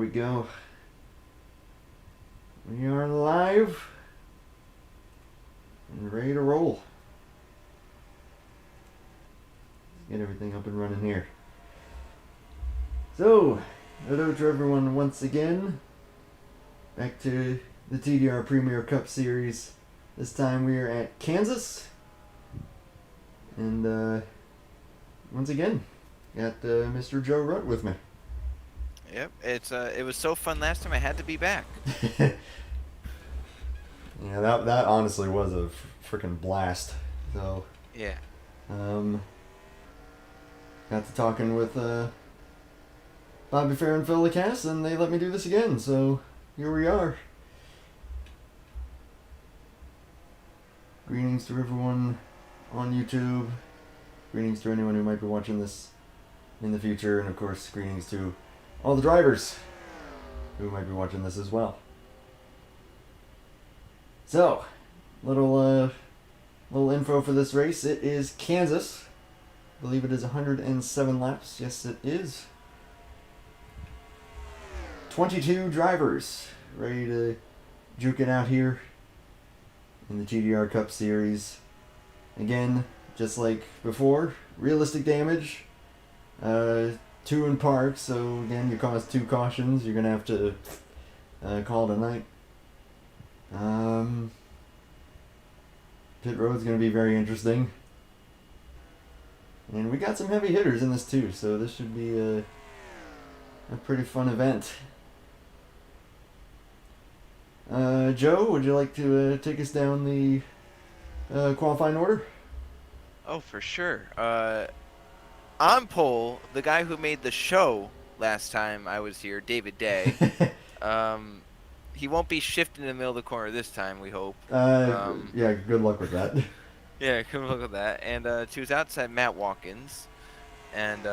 we go. We are live and ready to roll. Let's get everything up and running here. So, hello to everyone once again. Back to the TDR Premier Cup Series. This time we are at Kansas. And once again, got Mr. Joe Rutt with me. Yep, it was so fun last time. I had to be back. Yeah, that honestly was a freaking blast. So, Yeah. got to talking with Bobby Fair and Phil LeCass, and they let me do this again. So here we are. Greetings to everyone on YouTube. Greetings to anyone who might be watching this in the future, and of course, greetings to all the drivers who might be watching this as well. So, little info for this race. It is Kansas. I believe it is 107 laps. Yes, it is. 22 drivers ready to juke it out here in the TDR Cup Series. Again, just like before, realistic damage. 2 in park, so again, you cause 2 cautions. You're going to have to call it a night. Pit road's going to be very interesting. And we got some heavy hitters in this too, so this should be a pretty fun event. Joe, would you like to take us down the qualifying order? Oh, for sure. On pole, the guy who made the show last time I was here, David Day. He won't be shifting in the middle of the corner this time, we hope. Yeah, good luck with that. Yeah, good luck with that. And to his outside, Matt Watkins. And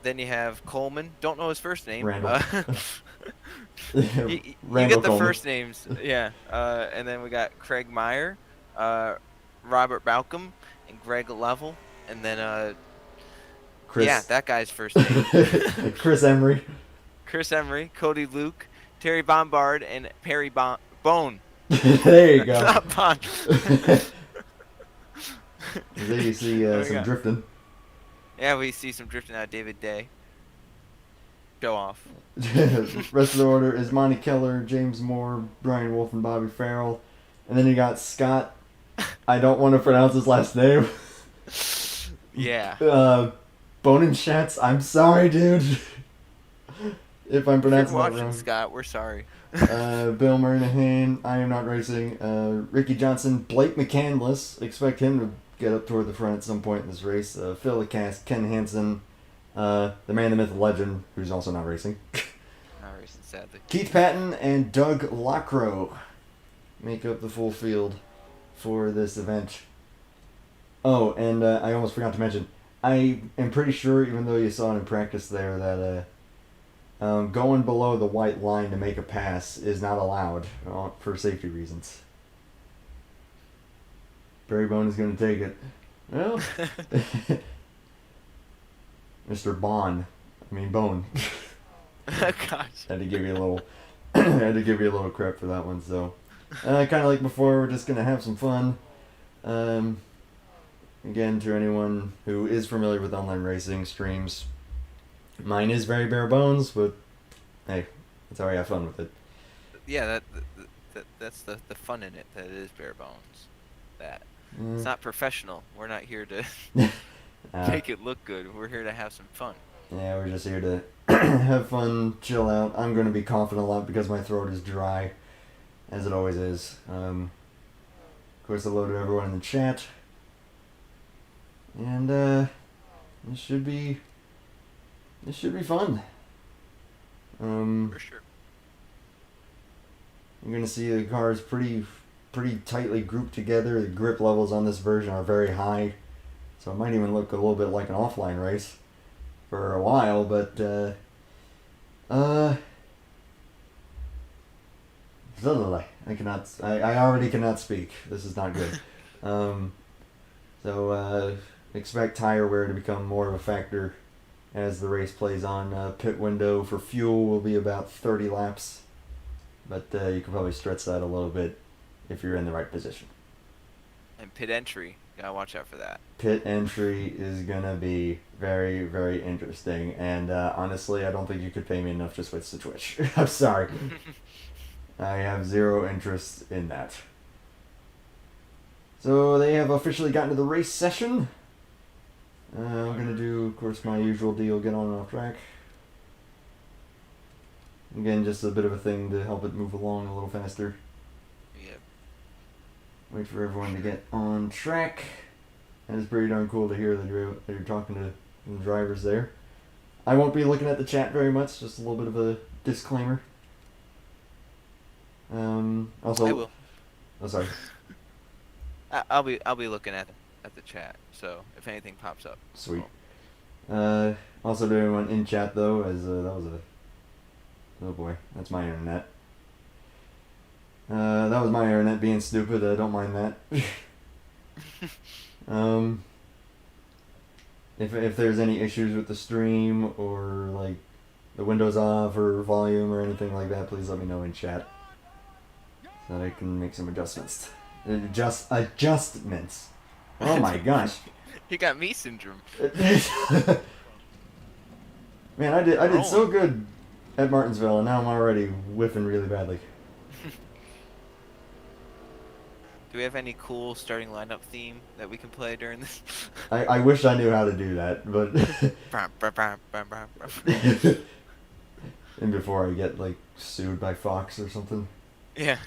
then you have Coleman. Don't know his first name. Randall. You Randall get the Coleman. first names, yeah. And then we got Craig Meyer, Robert Balcom, and Greg Level. And then, Chris. yeah, that guy's first name. Chris Emory. Chris Emory, Cody Luke, Terry Bombard, and Perry Bone. There you go. Not Bond. There you see some drifting. Yeah, we see some drifting out of David Day. Show off. Rest of the order is Monty Keller, James Moore, Brian Wolfe, and Bobby Farrell. And then you got Scott. I don't want to pronounce his last name. Yeah. Bonenschatz. I'm sorry, dude. If I'm pronouncing that wrong. Scott, we're sorry. Bill Murnaghan, I Am Not Racing. Ricky Johnson, Blake Mccandless. Expect him to get up toward the front at some point in this race. Phil LeCass, Ken Hansen, the man, the myth, the legend, who's also not racing. Not racing, sadly. Keith Patton and Doug Lockrow make up the full field for this event. Oh, and I almost forgot to mention, I am pretty sure, even though you saw it in practice there, that going below the white line to make a pass is not allowed for safety reasons. Barry Bone is going to take it. Well, Mr. Bone. Gosh. Had to give you a little crap for that one. So, kind of like before, we're just gonna have some fun. Again, to anyone who is familiar with online racing streams, mine is very bare bones, but hey, that's how I have fun with it. Yeah, that's the fun in it. That it is bare bones. That it's not professional. We're not here to make it look good. We're here to have some fun. Yeah, we're just here to have fun, chill out. I'm going to be coughing a lot because my throat is dry, as it always is. Of course, hello to everyone in the chat. And this should be fun. For sure. You're going to see the cars pretty tightly grouped together. The grip levels on this version are very high, so it might even look a little bit like an offline race for a while, but I already cannot speak. This is not good. So expect tire wear to become more of a factor as the race plays on. Pit window for fuel will be about 30 laps, but you can probably stretch that a little bit if you're in the right position. And pit entry, gotta watch out for that. Pit entry is gonna be very, very interesting, and honestly, I don't think you could pay me enough to switch to Twitch. I'm sorry. I have zero interest in that. So they have officially gotten to the race session. I'm gonna do, of course, my usual deal, get on and off track. Again, just a bit of a thing to help it move along a little faster. Yep. Wait for everyone to get on track. And it's pretty darn cool to hear that you're talking to the drivers there. I won't be looking at the chat very much, just a little bit of a disclaimer. Also, I will. Oh, sorry. I'll be looking at the chat. So if anything pops up. Sweet. Also to everyone in chat though, as that was a... Oh boy, that's my internet. That was my internet being stupid. I don't mind that. If there's any issues with the stream or like the windows off or volume or anything like that, please let me know in chat so that I can make some adjustments. Adjustments. Oh my gosh. You got me syndrome. Man, I did so good at Martinsville, and now I'm already whiffing really badly. Do we have any cool starting lineup theme that we can play during this? I wish I knew how to do that, but... And before I get, like, sued by Fox or something. Yeah.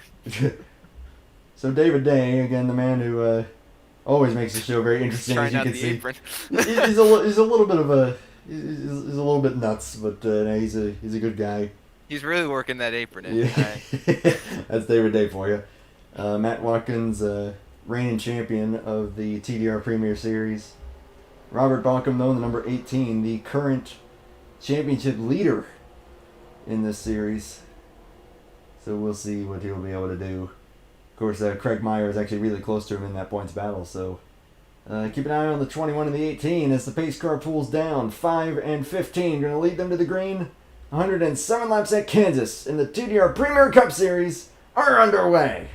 So David Day, again, the man who always makes the show very interesting, as you can see. He's a little bit of a... He's a little bit nuts, but he's a good guy. He's really working that apron in. Yeah. That's David Day for you. Matt Watkins, reigning champion of the TDR Premier Series. Robert Bauckham, though, the number 18, the current championship leader in this series. So we'll see what he'll be able to do. Of course, Craig Meyer is actually really close to him in that points battle, so keep an eye on the 21 and the 18 as the pace car pulls down. 5 and 15 going to lead them to the green. 107 laps at Kansas in the TDR Premier Cup Series are underway.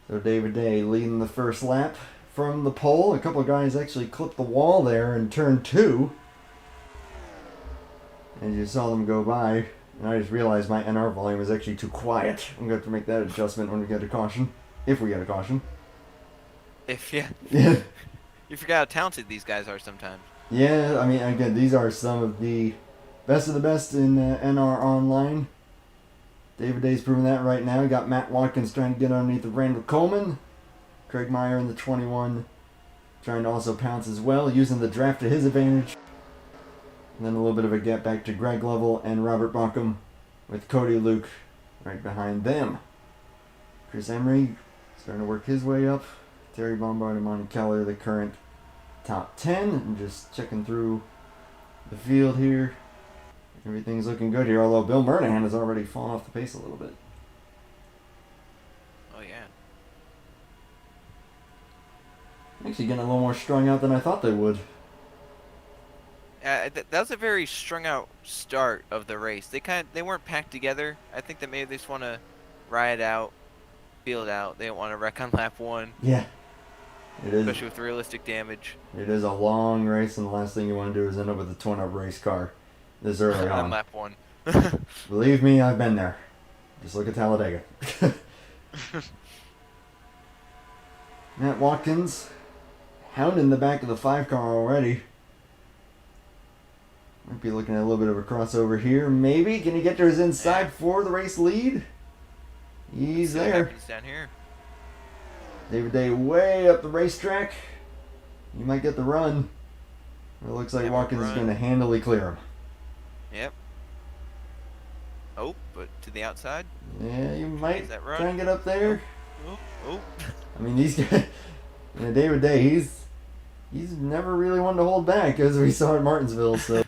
So David Day leading the first lap from the pole. A couple of guys actually clipped the wall there in turn 2. And you saw them go by. And I just realized my NR volume is actually too quiet. I'm going to have to make that adjustment when we get a caution. If we get a caution. Yeah. You forgot how talented these guys are sometimes. Yeah, I mean, again, these are some of the best in NR Online. David Day's proving that right now. You got Matt Watkins trying to get underneath of Randall Coleman. Craig Meyer in the 21 trying to also pounce as well, using the draft to his advantage. And then a little bit of a gap back to Greg Lovell and Robert Bauckham with Cody Luke right behind them. Chris Emory starting to work his way up. Terry Bombard and Monty Keller, the current top 10. And just checking through the field here. Everything's looking good here, although Bill Murnahan has already fallen off the pace a little bit. Oh, yeah. Actually getting a little more strung out than I thought they would. That was a very strung out start of the race. They weren't packed together. I think that maybe they just want to ride out, feel it out. They don't want to wreck on lap 1. Yeah, it is. Especially with realistic damage. It is a long race, and the last thing you want to do is end up with a torn-up race car this early on. On lap 1. Believe me, I've been there. Just look at Talladega. Matt Watkins hounding the back of the 5 car already. Might be looking at a little bit of a crossover here. Maybe. Can he get to his inside for the race lead? He's there. Down here. David Day way up the racetrack. He might get the run. It looks like Watkins is going to handily clear him. Yep. Oh, but to the outside. Yeah, you Making might that try run. and get up there. Oh, oh, oh. I mean, these guys, David Day, he's never really one to hold back, as we saw at Martinsville. So,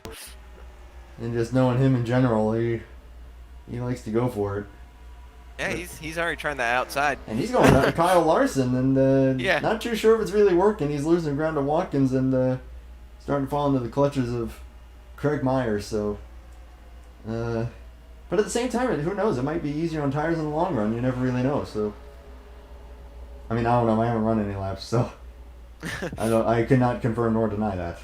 and just knowing him in general, he likes to go for it. Yeah, But, he's already trying that outside. and he's going to Kyle Larson, and Yeah. not too sure if it's really working. He's losing ground to Watkins and starting to fall into the clutches of Craig Myers. So, but at the same time, who knows? It might be easier on tires in the long run. You never really know. So, I mean, I don't know. I haven't run any laps, so I cannot confirm nor deny that.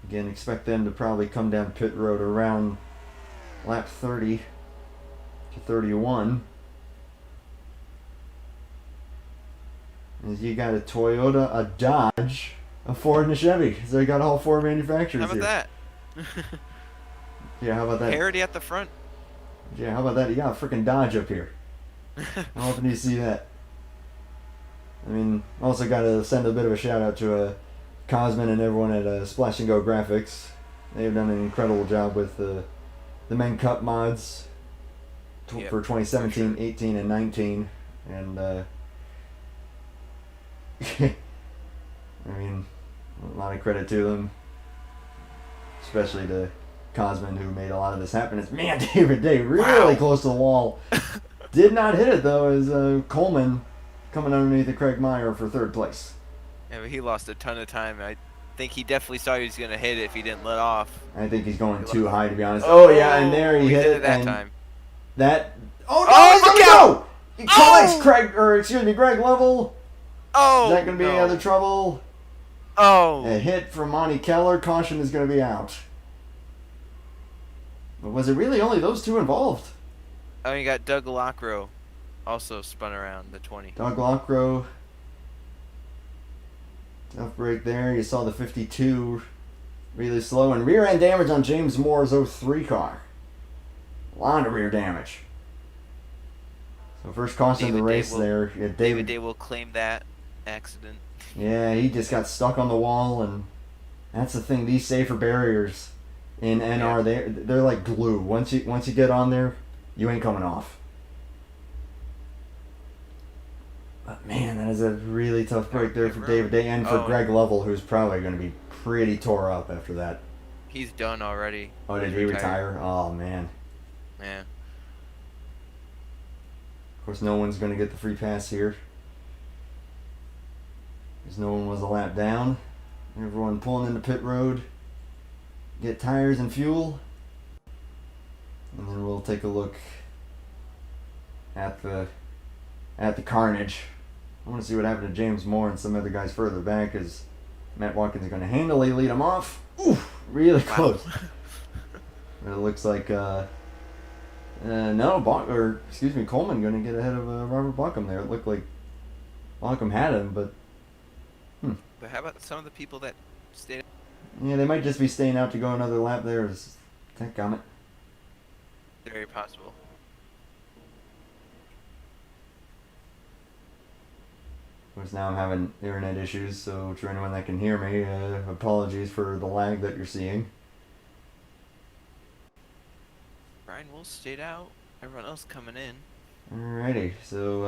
Again, expect them to probably come down pit road around lap 30 to 31. As you got a Toyota, a Dodge, a Ford, and a Chevy. So you got all four manufacturers How about here. that? Yeah, how about that? Parity at the front. Yeah, how about that? You got a freaking Dodge up here. How often do you see that? I mean, also got to send a bit of a shout out to Cosman and everyone at Splash and Go Graphics. They've done an incredible job with the Men Cup mods Yep, for 2017, for sure. 18, and 19. And, I mean, a lot of credit to them, especially to Cosman, who made a lot of this happen. It's, man, David Day really close to the wall. Did not hit it, though, as Coleman coming underneath the Craig Meyer for third place. Yeah, but he lost a ton of time. I think he definitely saw he was going to hit it if he didn't let off. I think he's going too high, to be honest. Oh, Yeah, and there he hit it. that and time. That. Oh, no, Oh, he's look gonna out! go! He collects Greg Level. Oh, Is that going to be any other trouble? Oh. A hit from Monty Keller. Caution is going to be out. But was it really only those two involved? Oh, you got Doug Lockrow also spun around the 20. Doug Lockrow. Tough break there. You saw the 52 really slow. And rear end damage on James Moore's 03 car. A lot of rear damage. So first caution of the race there. Yeah, David Day will claim that accident. Yeah, he just got stuck on the wall, and that's the thing. These safer barriers in NR, they're like glue. Once you get on there, you ain't coming off. But man, that is a really tough break there for David Day and for Greg Lovell, who's probably going to be pretty tore up after that. He's done already. Oh, did he retire? Oh man. Yeah. Of course, no one's going to get the free pass here, because no one was a lap down. Everyone pulling into pit road, get tires and fuel, and then we'll take a look at the carnage. I want to see what happened to James Moore and some other guys further back, as Matt Watkins is going to handily lead him off. Oof, really close. But it looks like Coleman going to get ahead of Robert Buckham there. It looked like Buckham had him, but But how about some of the people that stayed? Yeah, they might just be staying out to go another lap there. Is that comment? Very possible. Of course, now I'm having internet issues, so to anyone that can hear me, apologies for the lag that you're seeing. Brian Wolfe stayed out. Everyone else coming in. Alrighty, so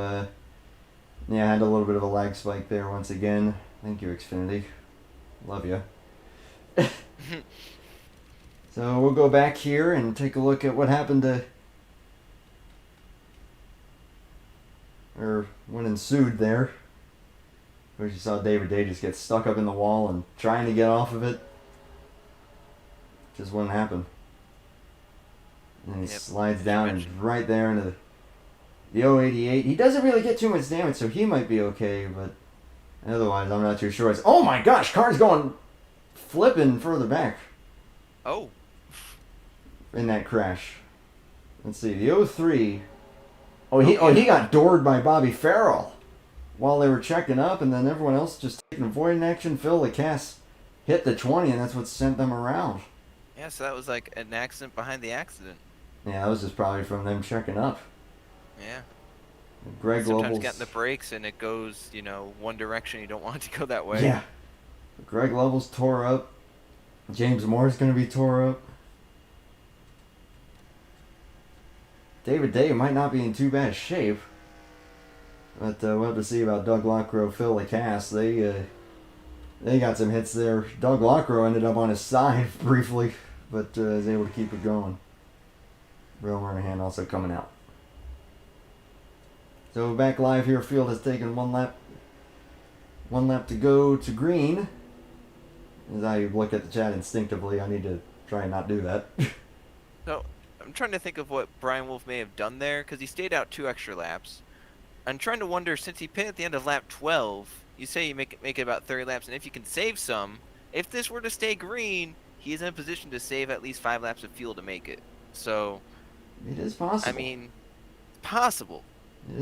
I had a little bit of a lag spike there once again. Thank you, Xfinity. Love you. So we'll go back here and take a look at what happened or what ensued there. Where you saw David Day just get stuck up in the wall and trying to get off of it. Just wouldn't happen. And he slides down and right there into the 088. He doesn't really get too much damage, so he might be okay, but otherwise I'm not too sure. Oh my gosh, car's going flipping further back. Oh. In that crash. Let's see, the 03. He got doored by Bobby Farrell while they were checking up, and then everyone else just taking avoiding action. Phil Lacasse hit the 20, and that's what sent them around. Yeah, so that was like an accident behind the accident. Yeah, that was just probably from them checking up. Yeah. Sometimes getting the brakes and it goes, one direction. You don't want it to go that way. Yeah. Greg Lovell's tore up. James Moore's going to be tore up. David Day might not be in too bad shape. But we'll have to see about Doug Lockrow, Phil Lacasse. They got some hits there. Doug Lockrow ended up on his side briefly, but was able to keep it going. Real Murnahan also coming out. So back live here, field has taken one lap. One lap to go to green. As I look at the chat instinctively, I need to try and not do that. So I'm trying to think of what Brian Wolfe may have done there, because he stayed out 2 extra laps. I'm trying to wonder, since he pit at the end of lap 12, you say you make it about 30 laps, and if you can save some, if this were to stay green, he is in a position to save at least 5 laps of fuel to make it. So It is possible. I mean, it's possible.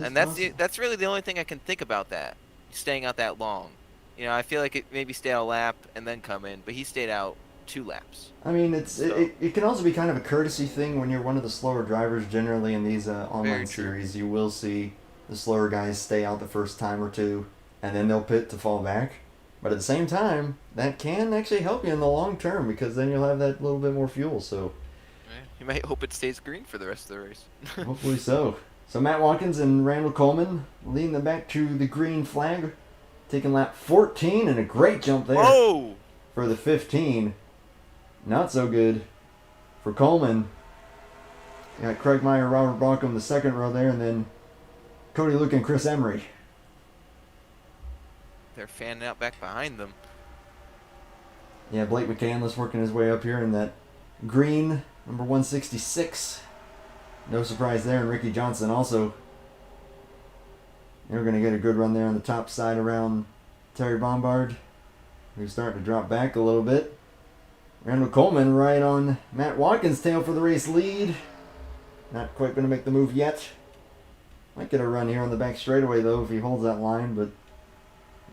And that's really the only thing I can think about that, staying out that long. You know, I feel like it maybe stay out a lap and then come in, but he stayed out 2 laps. I mean, it can also be kind of a courtesy thing when you're one of the slower drivers. Generally, in these online series, you will see the slower guys stay out the first time or two, and then they'll pit to fall back. But at the same time, that can actually help you in the long term, because then you'll have that little bit more fuel. So you might hope it stays green for the rest of the race. Hopefully so. So Matt Watkins and Randall Coleman leading them back to the green flag, taking lap 14, and a great jump there. Whoa! For the 15. Not so good for Coleman. You got Craig Meyer, Robert Bonkum the second row there, and then Cody Luke and Chris Emory. They're fanning out back behind them. Yeah, Blake Mccandless working his way up here in that green, number 166. No surprise there, and Ricky Johnson also. They're going to get a good run there on the top side around Terry Bombard, who's starting to drop back a little bit. Randall Coleman right on Matt Watkins' tail for the race lead. Not quite going to make the move yet. Might get a run here on the back straightaway though if he holds that line, but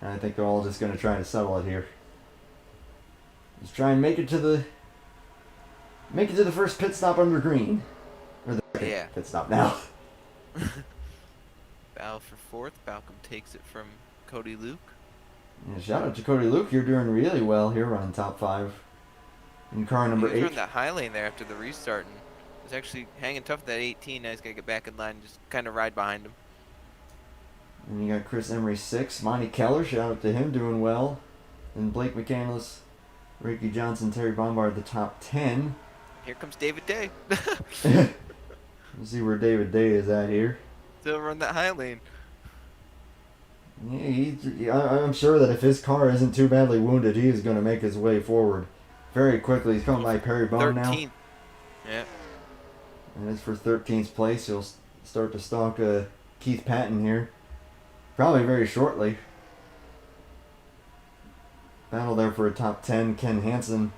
I think they're all just going to try to settle it here. Just try and make it to the first pit stop under green. Or the second pit stop now. Battle for 4th. Balcom takes it from Cody Luke. Yeah, shout out to Cody Luke. You're doing really well here running top 5 in car number 8. He was running that high lane there after the restart, and was actually hanging tough at that 18. Now he's got to get back in line and just kind of ride behind him. And you got Chris Emery 6. Monty Keller, shout out to him, doing well. And Blake Mccandless, Ricky Johnson, Terry Bombard, the top 10. Here comes David Day. Let's see where David Day is at here. Still run that high lane. Yeah, I'm sure that if his car isn't too badly wounded, he is going to make his way forward very quickly. He's coming by Perry Bone now. 13th. Yeah. And it's for 13th place. He'll start to stalk Keith Patton here. Probably very shortly. Battle there for a top 10. Ken Hansen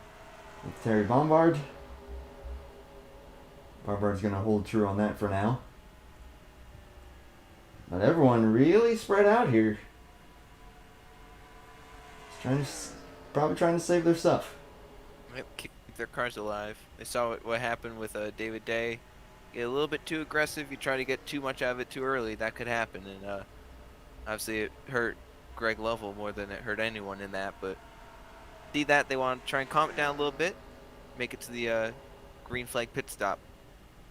with Terry Bombard. Bombard's going to hold true on that for now. But everyone really spread out here. Probably trying to save their stuff. Yep, keep their cars alive. They saw what happened with David Day. Get a little bit too aggressive. You try to get too much out of it too early. That could happen. And obviously it hurt Greg Lovell more than it hurt anyone in that. But see that they want to try and calm it down a little bit. Make it to the green flag pit stop.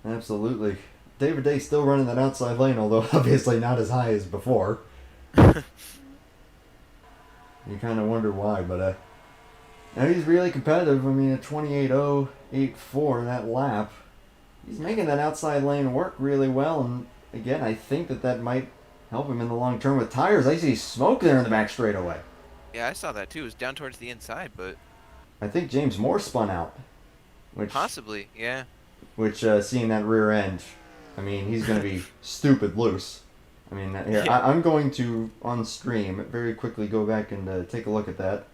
Now David Day still running that outside lane, although obviously not as high as before. You kind of wonder why, but now he's really competitive. I mean, a 28.084 that lap. He's making that outside lane work really well, and again, I think that might help him in the long term with tires. I see smoke there in the back straightaway. Yeah, I saw that too. It was down towards the inside, but I think James Moore spun out. Possibly, yeah. Which, seeing that rear end, I mean, he's going to be stupid loose. I mean, here, yeah. I'm going to, on stream, very quickly go back and take a look at that.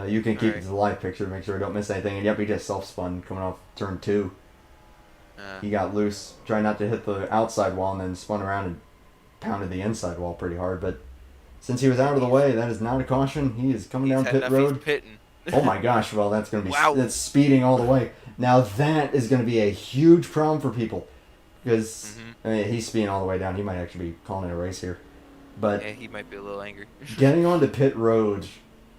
You can keep it to the live picture to make sure I don't miss anything. And yep, he just self-spun coming off turn 2. He got loose, tried not to hit the outside wall, and then spun around and pounded the inside wall pretty hard. But since he was out of the way, that is not a caution. He is coming down pit road. Oh my gosh, well, that's going to be that's speeding all the way. Now that is going to be a huge problem for people. Because I mean, he's speeding all the way down. He might actually be calling it a race here. But yeah, he might be a little angry. Getting onto pit road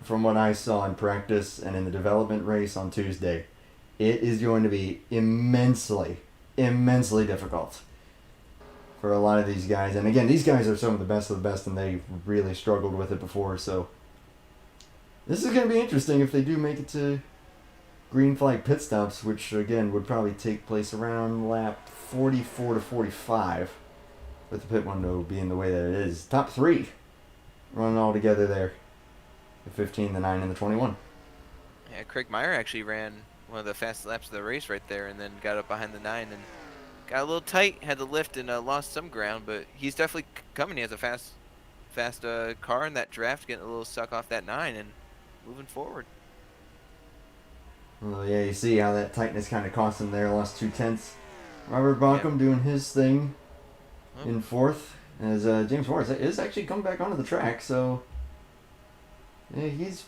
from what I saw in practice and in the development race on Tuesday, it is going to be immensely difficult for a lot of these guys. And again, these guys are some of the best, and they've really struggled with it before. So this is going to be interesting if they do make it to green flag pit stops, which again would probably take place around lap 44 to 45, with the pit window being the way that it is. Top three running all together there. The 15, the 9, and the 21. Yeah, Craig Meyer actually ran one of the fastest laps of the race right there, and then got up behind the 9 and got a little tight, had to lift and lost some ground, but he's definitely coming. He has a fast car in that draft, getting a little suck off that 9 and moving forward. Well, yeah, you see how that tightness kind of cost him there. Lost 2/10. Robert Bonkum doing his thing in fourth, as James Morris is actually come back onto the track. So yeah, he's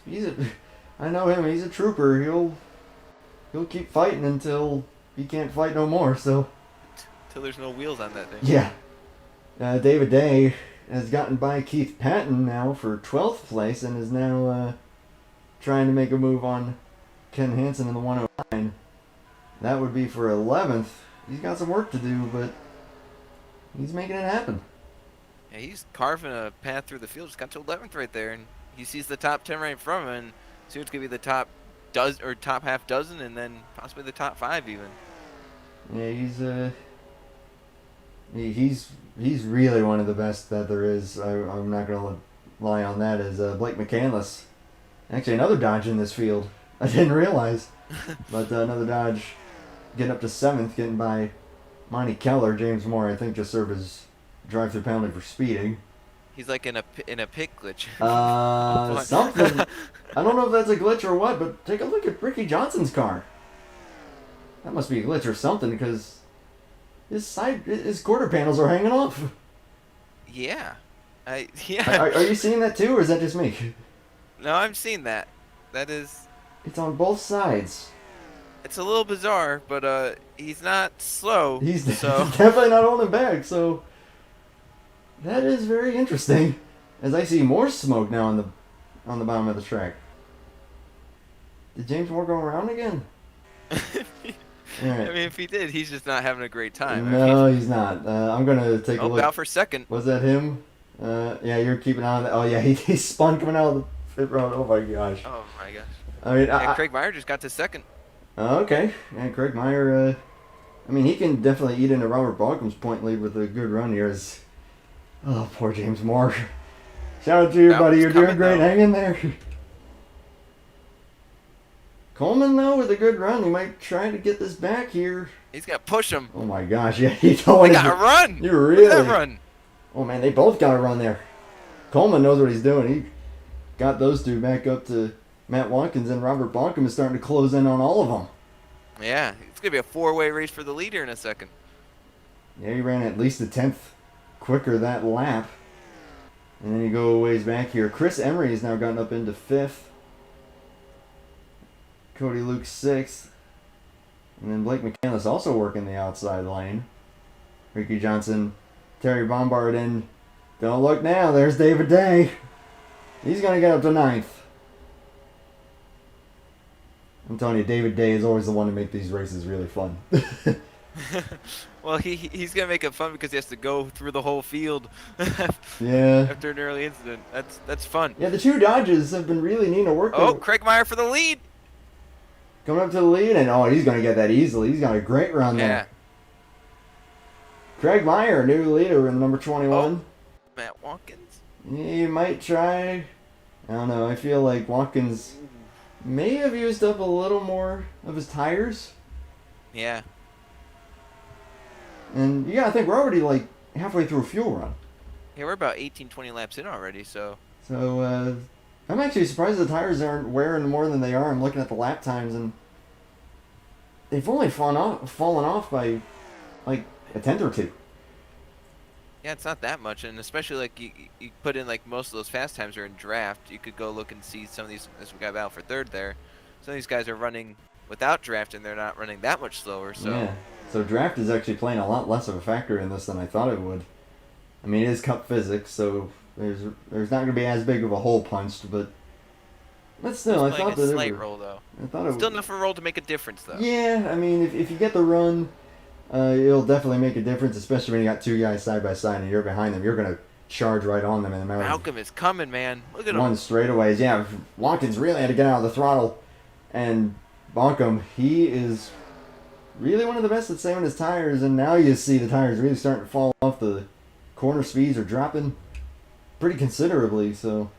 I know him. He's a trooper. He'll keep fighting until he can't fight no more. So until there's no wheels on that thing. Yeah. David Day has gotten by Keith Patton now for 12th place and is now trying to make a move on Ken Hansen in the 109. That would be for 11th. He's got some work to do, but he's making it happen. Yeah, he's carving a path through the field. Just got to 11th right there, and he sees the top 10 right in front of him, and soon it's gonna be the top half dozen, and then possibly the top 5 even. Yeah, he's really one of the best that there is. I'm not gonna lie on that. Is Blake Mccandless, actually another Dodge in this field. I didn't realize, but another Dodge getting up to 7th, getting by Monty Keller. James Moore, I think, just served his drive-through penalty for speeding. He's like in a pit glitch. Something. I don't know if that's a glitch or what, but take a look at Ricky Johnson's car. That must be a glitch or something, because his quarter panels are hanging off. Yeah. Yeah. Are you seeing that too, or is that just me? No, I'm seeing that. That is. It's on both sides. It's a little bizarre, but he's not slow. He's so. definitely not holding back. So that is very interesting. As I see more smoke now on the bottom of the track. Did James Moore go around again? Right. I mean, if he did, he's just not having a great time. No, he's not. I'm gonna take a look. Out for second. Was that him? Yeah, you're keeping an eye on that. Oh yeah, he spun coming out of the pit road. Oh my gosh. Oh my gosh. I mean, Craig Meyer just got to second. Okay, and Craig Meyer. I mean, he can definitely eat into Robert Balcom's point lead with a good run here. Oh, poor James Moore. Shout out to you, buddy. You're doing great. Hang in there. Coleman, though, with a good run. He might try to get this back here. He's got to push him. Oh, my gosh. Yeah, he don't want to run. You really? Look at that run. Oh, man, they both got to run there. Coleman knows what he's doing. He got those two back up to Matt Watkins, and Robert Bonkum is starting to close in on all of them. Yeah, it's going to be a 4-way race for the leader in a second. Yeah, he ran at least a 10th quicker that lap. And then you go a ways back here. Chris Emory has now gotten up into 5th. Cody Luke 6th. And then Blake Mccandless also working the outside lane. Ricky Johnson, Terry Bombard in. Don't look now, there's David Day. He's going to get up to 9th. I'm telling you, David Day is always the one to make these races really fun. Well, he's going to make it fun because he has to go through the whole field yeah. after an early incident. That's fun. Yeah, the two Dodges have been really neat to work with. Oh, Craig Meyer for the lead. Coming up to the lead, and he's going to get that easily. He's got a great run there. Craig Meyer, new leader in number 21. Oh, Matt Watkins. He might try. I don't know. I feel like Watkins may have used up a little more of his tires. Yeah. And you gotta think, we're already like halfway through a fuel run. Yeah, we're about 18, 20 laps in already, so. So, I'm actually surprised the tires aren't wearing more than they are. I'm looking at the lap times, and they've only fallen off by like a tenth or two. Yeah, it's not that much, and especially like you put in like most of those fast times are in draft. You could go look and see some of these, as we got out for third there. Some of these guys are running without draft, and they're not running that much slower. So. Yeah. So draft is actually playing a lot less of a factor in this than I thought it would. I mean, it is cup physics, so there's not going to be as big of a hole punched, but But still, Just I playing thought a that it slight were. role, though. I thought it. Still enough of a role to make a difference, though. Yeah, I mean, if you get the run, it'll definitely make a difference, especially when you got two guys side by side and you're behind them. You're gonna charge right on them in a matter of Malcolm is coming, man. Look at him. one straightaways. Yeah, Watkins really had to get out of the throttle, and Bonkum, he is really one of the best at saving his tires, and now you see the tires really starting to fall off. The corner speeds are dropping pretty considerably, so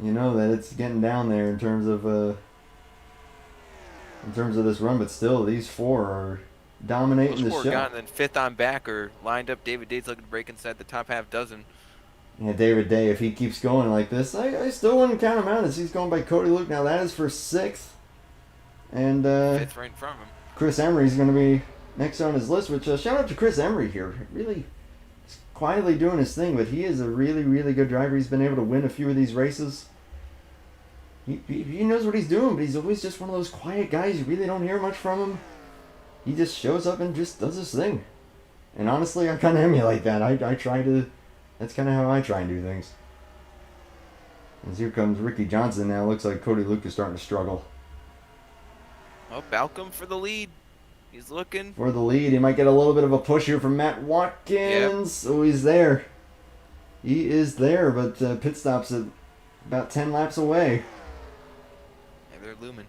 you know that it's getting down there in terms of this run. But still, these four are dominating the Those four show. gone, and then fifth on back are lined up. David Day's looking to break inside the top half dozen. Yeah, David Day, if he keeps going like this, I still wouldn't count him out as he's going by Cody Luke. Now that is for sixth, and Fifth right in front of him. Chris Emery's going to be next on his list, which shout out to Chris Emery here. Really quietly doing his thing, but he is a really, really good driver. He's been able to win a few of these races. He knows what he's doing, but he's always just one of those quiet guys. You really don't hear much from him. He just shows up and just does his thing. And honestly, I kind of emulate that. I try to... That's kind of how I try and do things. As here comes Ricky Johnson now. Looks like Cody Luke is starting to struggle. Oh, Malcolm for the lead. He's looking. For the lead. He might get a little bit of a push here from Matt Watkins. Yep. Oh, he's there. He is there, but pit stop's at about 10 laps away. Yeah, they're looming.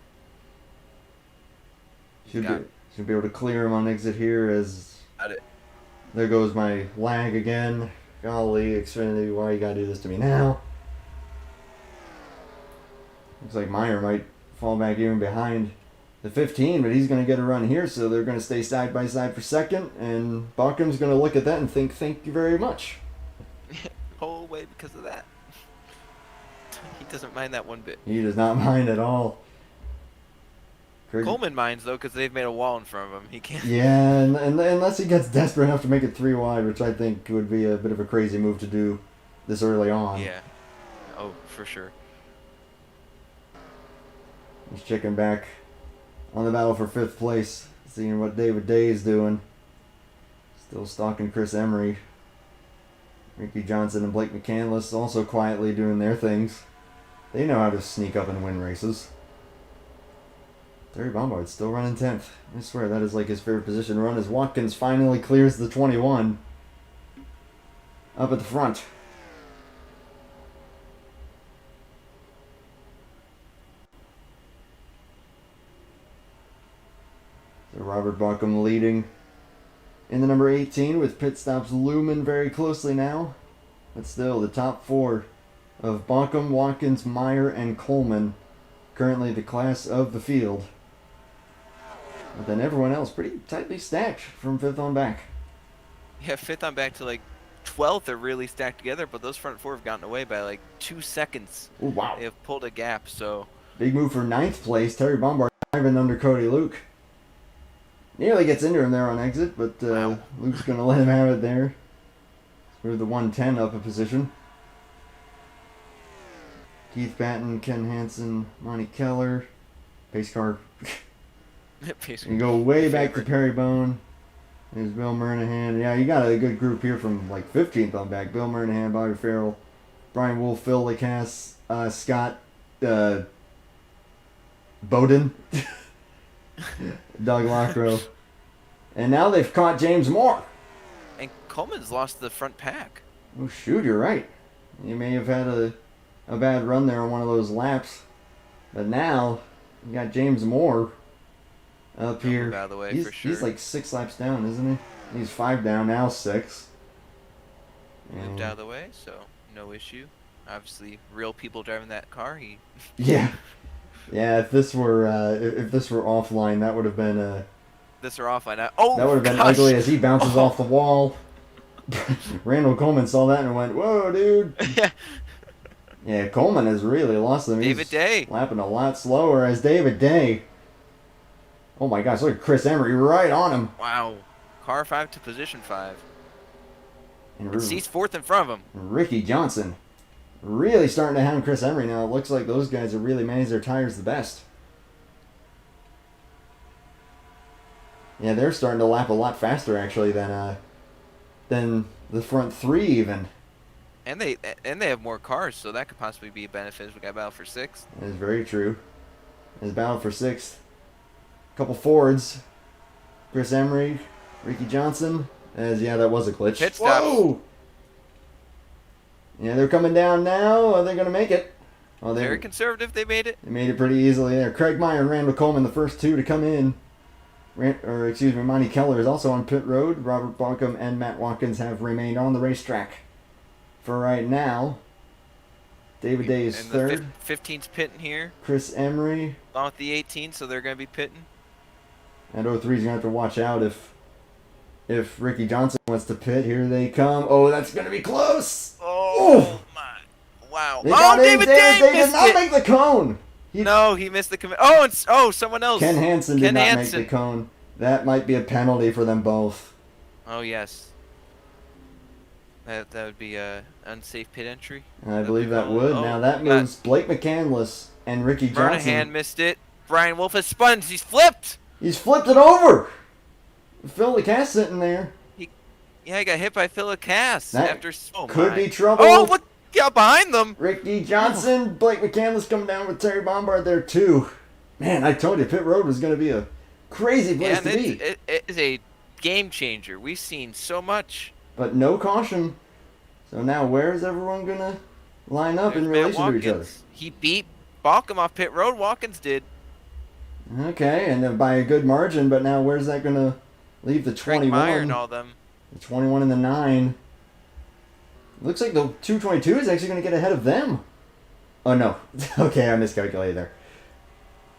Should be able to clear him on exit here as... Got it. There goes my lag again. Golly, Xfinity, why you gotta do this to me now? Looks like Meyer might fall back even behind the 15, but he's going to get a run here, so they're going to stay side by side for second, and Bachum's going to look at that and think, thank you very much. Whole way because of that. He doesn't mind that one bit. He does not mind at all. Coleman minds, though, because they've made a wall in front of him. He can't. Yeah, and unless he gets desperate enough to make it 3 wide, which I think would be a bit of a crazy move to do this early on. Yeah. Oh, for sure. He's checking back on the battle for 5th place, seeing what David Day is doing. Still stalking Chris Emery. Ricky Johnson and Blake Mccandless also quietly doing their things. They know how to sneak up and win races. Terry Bombard's still running 10th. I swear that is like his favorite position to run as Watkins finally clears the 21. Up at the front. So Robert Bachum leading in the number 18 with pit stops looming very closely now. But still, the top 4 of Bachum, Watkins, Meyer, and Coleman currently the class of the field. But then everyone else pretty tightly stacked from 5th on back. Yeah, 5th on back to like 12th are really stacked together, but those front 4 have gotten away by like 2 seconds. Oh, wow. They have pulled a gap, so... Big move for 9th place. Terry Bombard driving under Cody Luke. Nearly gets into him there on exit, but Wow. Luke's going to let him have it there. Let's move the 110 up a position. Keith Patton, Ken Hansen, Monty Keller. Pace car. You go way back to Perry Bone. There's Bill Murnahan. Yeah, you got a good group here from like 15th on back. Bill Murnahan, Bobby Farrell, Brian Wolfe, Phil Lacasse, Scott Bowden, Doug Lockrow. And now they've caught James Moore. And Coleman's lost the front pack. Oh, shoot, you're right. You may have had a bad run there on one of those laps. But now, you got James Moore up here. Out of the way, he's, for sure. He's like 6 laps down, isn't he? He's 5 down, now 6. Moved out of the way, so no issue. Obviously, real people driving that car. Yeah. Yeah, if this were offline, that would have been This are offline. Oh, that would have been gosh. ugly as he bounces off the wall. Randall Coleman saw that and went, "Whoa, dude!" Yeah, Coleman has really lost them. David Day lapping a lot slower as David Day. Oh my gosh! Look at Chris Emery right on him. Wow, car 5 to position 5. And He's 4th in front of him. Ricky Johnson really starting to hound Chris Emery now. It looks like those guys have really managed their tires the best. Yeah, they're starting to lap a lot faster actually than the front 3 even. And they have more cars, so that could possibly be a benefit as we got battle for sixth. That is very true. It's battle for sixth. Couple Fords. Chris Emory, Ricky Johnson. Yeah, that was a glitch. Pit stops. Whoa! Yeah, they're coming down now. Are they going to make it? Oh, Very conservative, they made it. They made it pretty easily there. Craig Meyer and Randall Coleman, the first two to come in. Monty Keller is also on pit road. Robert Bonkum and Matt Watkins have remained on the racetrack for right now. David Day is third. The 15's pitting here. Chris Emory. Along with the 18, so they're going to be pitting. And 03's going to have to watch out if Ricky Johnson wants to pit. Here they come. Oh, that's going to be close. Oh, my. Wow. David Day did not make the cone. No, he missed the commit. Oh, someone else. Ken Hansen did not make the cone. That might be a penalty for them both. Oh, yes. That would be a unsafe pit entry. I believe that would. Now that moves Blake Mccandless and Ricky Johnson. Monahan missed it. Brian Wolfe has spun. He's flipped. He's flipped it over. Phil LeCass sitting there. He got hit by Phil LeCass after. Could be trouble. Oh, look out behind them. Ricky Johnson, Blake Mccandless coming down with Terry Bombard there too. Man, I told you pit road was going to be a crazy place to be. It is a game changer. We've seen so much. But no caution. So now where is everyone going to line up in relation to each other? He beat Balkum off pit road. Watkins did. Okay, and then by a good margin, but now where's that going to leave the 21? Craig Meyer and all them. The 21 and the 9. Looks like the 222 is actually going to get ahead of them. Oh, no. Okay, I miscalculated there.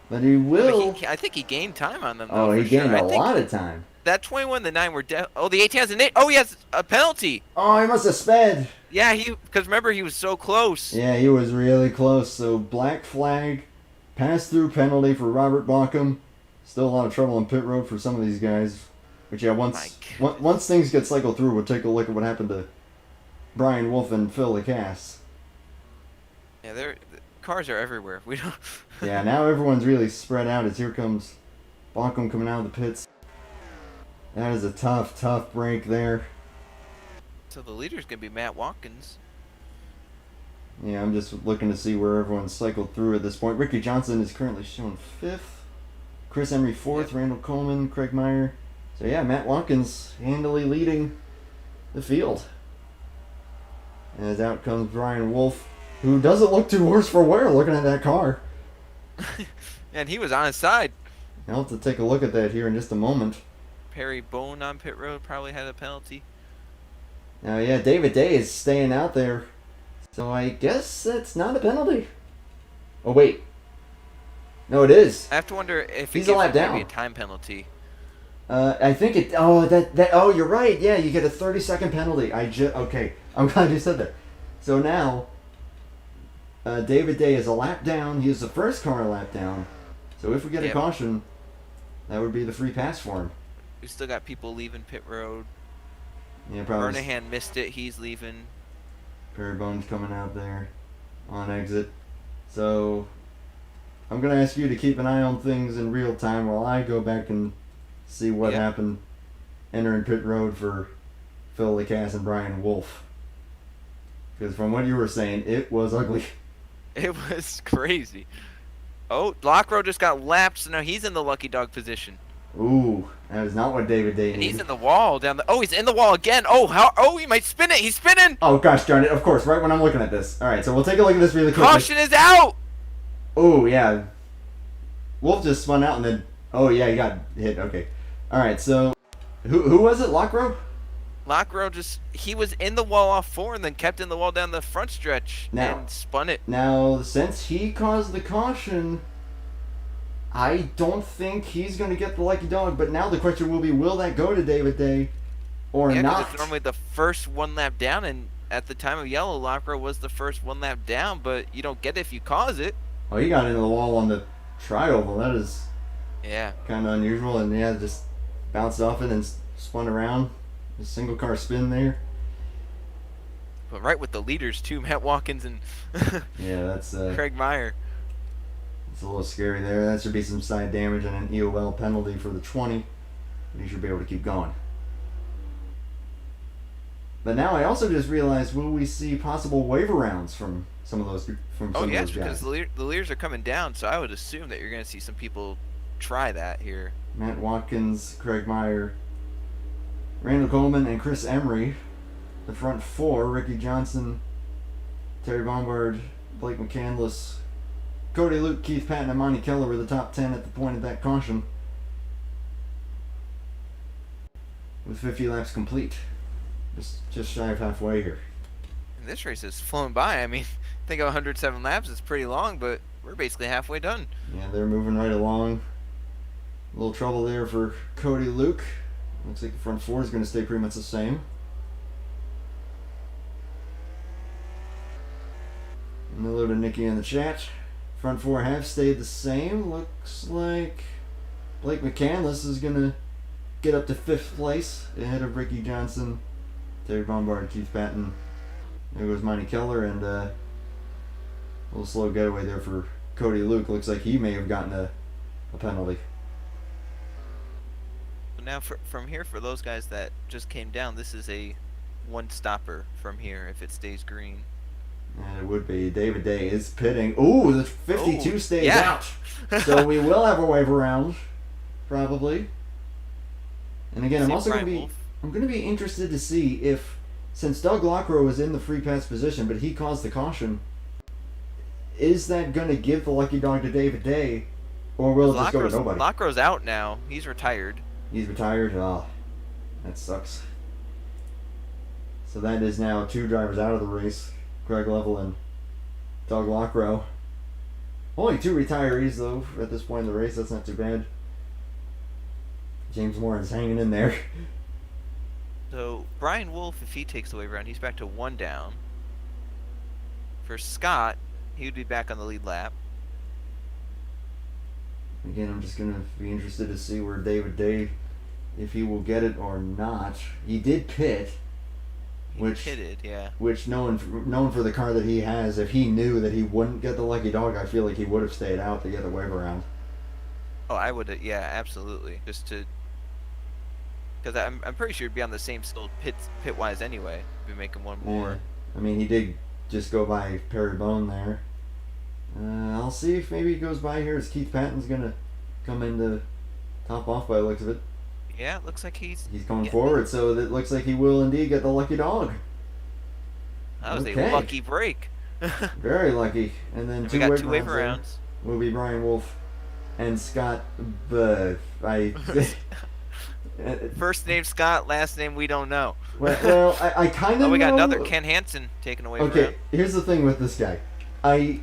But he will. I think he gained time on them, though. Oh, he gained a lot of time. That 21, the 9 were the 18 has an 8. Oh, he has a penalty. Oh, he must have sped. Yeah, because remember, he was so close. Yeah, he was really close. So, black flag, pass-through penalty for Robert Bonkum. Still a lot of trouble on pit road for some of these guys. But yeah, once things get cycled through, we'll take a look at what happened to Brian Wolfe and Phil LeCass. Yeah, the cars are everywhere. We don't. Yeah, now everyone's really spread out as here comes Bonkum coming out of the pits. That is a tough break there. So the leader's going to be Matt Watkins. Yeah, I'm just looking to see where everyone's cycled through at this point. Ricky Johnson is currently shown 5th. Chris Emory 4th. Yep. Randall Coleman, Craig Meyer. So yeah, Matt Watkins handily leading the field. As out comes Brian Wolfe, who doesn't look too worse for wear looking at that car. And he was on his side. I'll have to take a look at that here in just a moment. Perry Bone on pit road probably had a penalty. Now, yeah, David Day is staying out there. So I guess that's not a penalty. Oh, wait. No, it is. I have to wonder if he's a lap down. Maybe a time penalty. I think it. Oh, you're right. Yeah, you get a 30-second penalty. Okay. I'm glad you said that. So now, David Day is a lap down. He is the first car a lap down. So if we get a caution, that would be the free pass for him. We still got people leaving pit road. Yeah, probably. Bernahan missed it. He's leaving. Perry Bone's coming out there on exit. So I'm going to ask you to keep an eye on things in real time while I go back and see what happened entering pit road for Phil LeCass and Brian Wolfe. Because from what you were saying, it was ugly. It was crazy. Oh, Lockrow just got lapped, so now he's in the lucky dog position. Ooh, that is not what David Day needed. And he's in the wall down the. Oh, he's in the wall again. Oh, he might spin it. He's spinning. Oh gosh darn it! Of course, right when I'm looking at this. All right, so we'll take a look at this really quickly. Caution is out. Oh yeah, Wolfe just spun out and then. Oh yeah, he got hit. Okay, all right. So, who was it? Lockrow? Lockrow he was in the wall off 4 and then kept in the wall down the front stretch and spun it. Now, since he caused the caution, I don't think he's going to get the lucky dog. But now the question will be, will that go to David Day or not? It's normally the first one lap down, and at the time of yellow, Lockrow was the first one lap down, but you don't get it if you cause it. Oh, he got into the wall on the tri-oval. That is kind of unusual. And just bounced off it and spun around. A single car spin there. But right with the leaders too, Matt Watkins and that's Craig Meyer. It's a little scary there. That should be some side damage and an EOL penalty for the 20. But he should be able to keep going. But now I also just realized, will we see possible waiver rounds from some of those Oh yes, guys? because the leaders are coming down, so I would assume that you're going to see some people try that here. Matt Watkins, Craig Meyer, Randall Coleman, and Chris Emory. The front four: Ricky Johnson, Terry Bombard, Blake Mccandless, Cody Luke, Keith Patton, and Monty Keller were the top 10 at the point of that caution. With 50 laps complete. Just shy of halfway here. And this race has flown by. I mean, think of 107 laps. It's pretty long, but we're basically halfway done. Yeah, they're moving right along. A little trouble there for Cody Luke. Looks like the front four is going to stay pretty much the same. And hello to Nikki in the chat. Front four have stayed the same. Looks like Blake Mccandless is going to get up to 5th place ahead of Ricky Johnson, Terry Bombard, Keith Patton. There goes Monty Keller, and a little slow getaway there for Cody Luke. Looks like he may have gotten a penalty. Now, from here, for those guys that just came down, this is a one-stopper from here if it stays green. And it would be. David Day is pitting. Ooh, the 52 stays yeah. out. So we will have a waiver round, probably. And again, I'm also going to be interested to see if, since Doug Lockrow was in the free pass position, but he caused the caution, is that going to give the lucky dog to David Day, or will it just go to nobody? Lockrow's out now. He's retired. He's retired? Oh, that sucks. So that is now 2 drivers out of the race. Greg Level and Doug Lockrow. Only 2 retirees, though, at this point in the race. That's not too bad. James Moran's hanging in there. So, Brian Wolfe, if he takes the wave around, he's back to 1 down. For Scott, he would be back on the lead lap. Again, I'm just going to be interested to see where David Day, if he will get it or not. He did pit. Pitted, yeah. Which, known for the car that he has, if he knew that he wouldn't get the lucky dog, I feel like he would have stayed out to get the wave around. Oh, I would, yeah, absolutely. Just to, because I'm pretty sure he'd be on the same still pit wise anyway. Be making one more. Yeah. I mean, he did just go by Perry Bone there. I'll see if maybe he goes by here as Keith Patton's gonna come in to top off by the looks of it. Yeah, it looks like he's coming forward, so it looks like he will indeed get the lucky dog. That was a lucky break. Very lucky. And then we got 2 wave rounds. Will be Brian Wolfe and Scott. First name Scott, last name we don't know. Well, I kind of know. We got another Ken Hansen taking away. Okay, here's the thing with this guy. I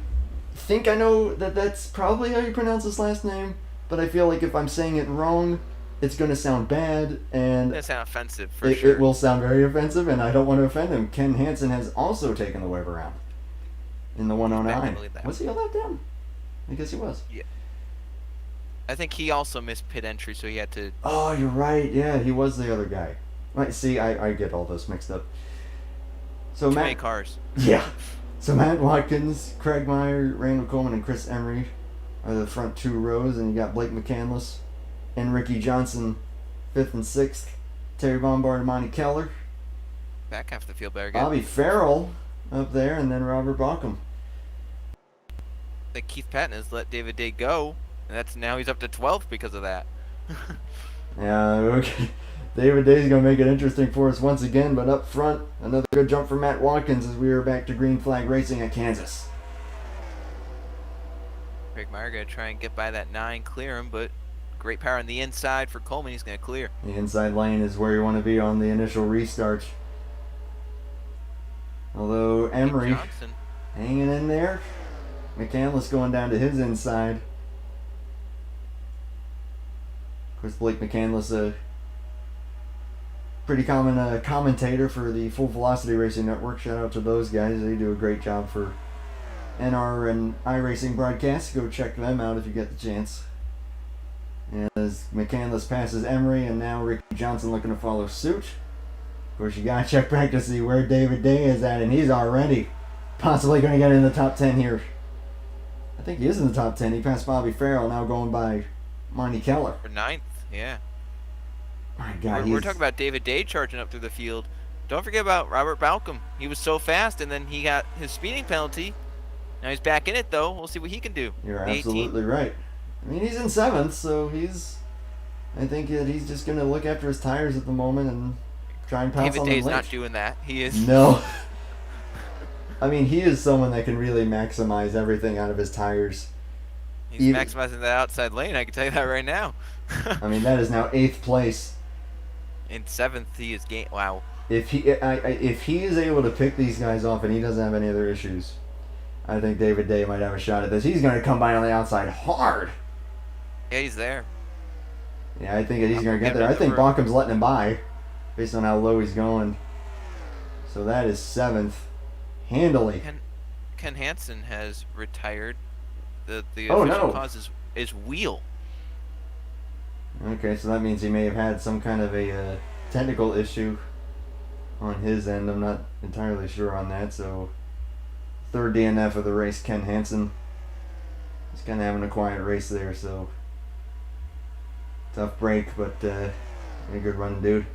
think I know that that's probably how you pronounce his last name, but I feel like if I'm saying it wrong, it's going to sound bad, and it's sound offensive for sure. It will sound very offensive, and I don't want to offend him. Ken Hansen has also taken the wave around in the 109. Was he a lap down? I guess he was. Yeah. I think he also missed pit entry, so he had to. Oh, you're right. Yeah, he was the other guy. Right. See, I get all this mixed up. So Too many cars. Yeah. So Matt Watkins, Craig Meyer, Randall Coleman, and Chris Emory are the front 2 rows, and you got Blake Mccandless and Ricky Johnson 5th and 6th. Terry Bombard and Monty Keller. Back half the field better get. Bobby Farrell up there, and then Robert Bauckham. I think Keith Patton has let David Day go, and now he's up to 12th because of that. Yeah, okay. David Day's going to make it interesting for us once again, but up front, another good jump for Matt Watkins as we are back to green flag racing at Kansas. Craig Meyer going to try and get by that 9, clear him, but great power on the inside for Coleman. He's going to clear. The inside lane is where you want to be on the initial restart. Although Emory hanging in there. Mccandless going down to his inside. Of course, Blake Mccandless, a pretty common commentator for the Full Velocity Racing Network. Shout out to those guys. They do a great job for NR and iRacing broadcasts. Go check them out if you get the chance. As Mccandless passes Emory, and now Ricky Johnson looking to follow suit. Of course, you gotta check back to see where David Day is at, and he's already possibly going to get in the top 10 here. I think he is in the top 10. He passed Bobby Farrell, now going by Monty Keller. For 9th, yeah. My God, we're talking about David Day charging up through the field. don't forget about Robert Balcom. He was so fast, and then he got his speeding penalty. Now he's back in it, though. We'll see what he can do. You're The 18. absolutely right. I mean, he's in 7th, so I think that he's just going to look after his tires at the moment and try and pounce David on them Day's late. not doing that. He is. No. I mean, he is someone that can really maximize everything out of his tires. He's maximizing that outside lane. I can tell you that right now. I mean, that is now 8th place. In 7th, he is wow. If he is able to pick these guys off and he doesn't have any other issues, I think David Day might have a shot at this. He's going to come by on the outside hard. Yeah, he's there. Yeah, I think he's going to get there. I think Balcom's letting him by based on how low he's going. So that is 7th. Handily. Ken Hansen has retired. The Oh, official no. cause is wheel. Okay, so that means he may have had some kind of a technical issue on his end. I'm not entirely sure on that. So, 3rd DNF of the race, Ken Hansen. He's kind of having a quiet race there, so tough break, but a good run, dude.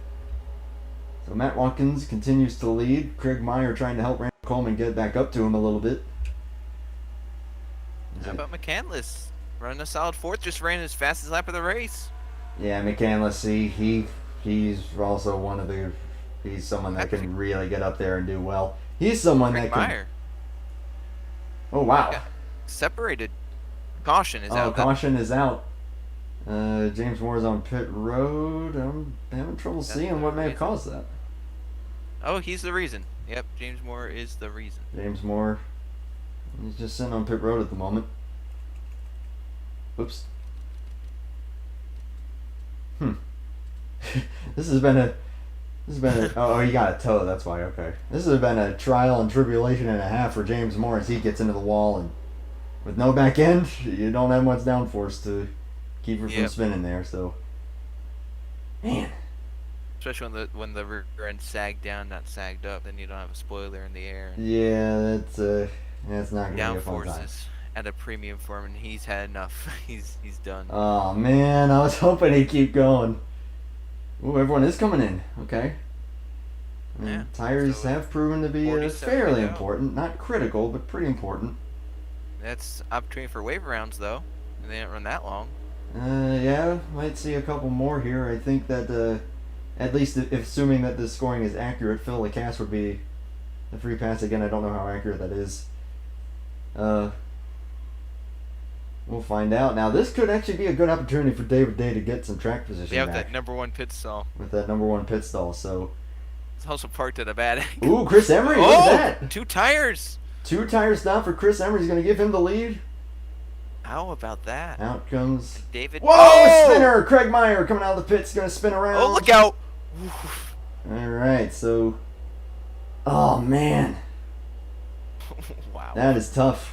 So Matt Watkins continues to lead. Craig Meyer trying to help Randall Coleman get back up to him a little bit. How about Mccandless? Running a solid 4th, just ran his fastest lap of the race. Yeah, Mccandless, he's also one of the... He's someone that can really get up there and do well. He's someone Craig that can... Meyer. Oh, wow. Yeah. Separated. Caution is out. Oh, caution is out. James Moore's on pit road. I'm having trouble seeing what may have caused that. Oh, he's the reason. Yep, James Moore is the reason. James Moore. He's just sitting on pit road at the moment. Oops. This has been a oh, he got a toe, that's why, okay. This has been a trial and tribulation and a half for James Moore as he gets into the wall, and with no back end, you don't have much downforce to keep her from spinning there, so man. Especially when the rear end sagged down, not sagged up, then you don't have a spoiler in the air. Yeah, that's not gonna be a fun time. Downforce at a premium for him, and he's had enough. he's done. Oh man, I was hoping he'd keep going. Ooh, everyone is coming in. Okay. Yeah. Tires have proven to be fairly important, not critical, but pretty important. That's opportunity for wave rounds though, and they didn't run that long. Yeah, might see a couple more here. I think that at least if assuming that the scoring is accurate, Phil Lacasse would be the free pass again. I don't know how accurate that is. We'll find out. Now, this could actually be a good opportunity for David Day to get some track position back. With that number 1 pit stall. With that number 1 pit stall, so... It's also parked at a bad angle. Ooh, Chris Emory, look at that! 2 tires! 2 tires down for Chris Emory. He's going to give him the lead. How about that? Out comes... David... Whoa, spinner! Craig Meyer coming out of the pits, going to spin around. Oh, look out! Alright, so... Oh, man. Wow. That is tough.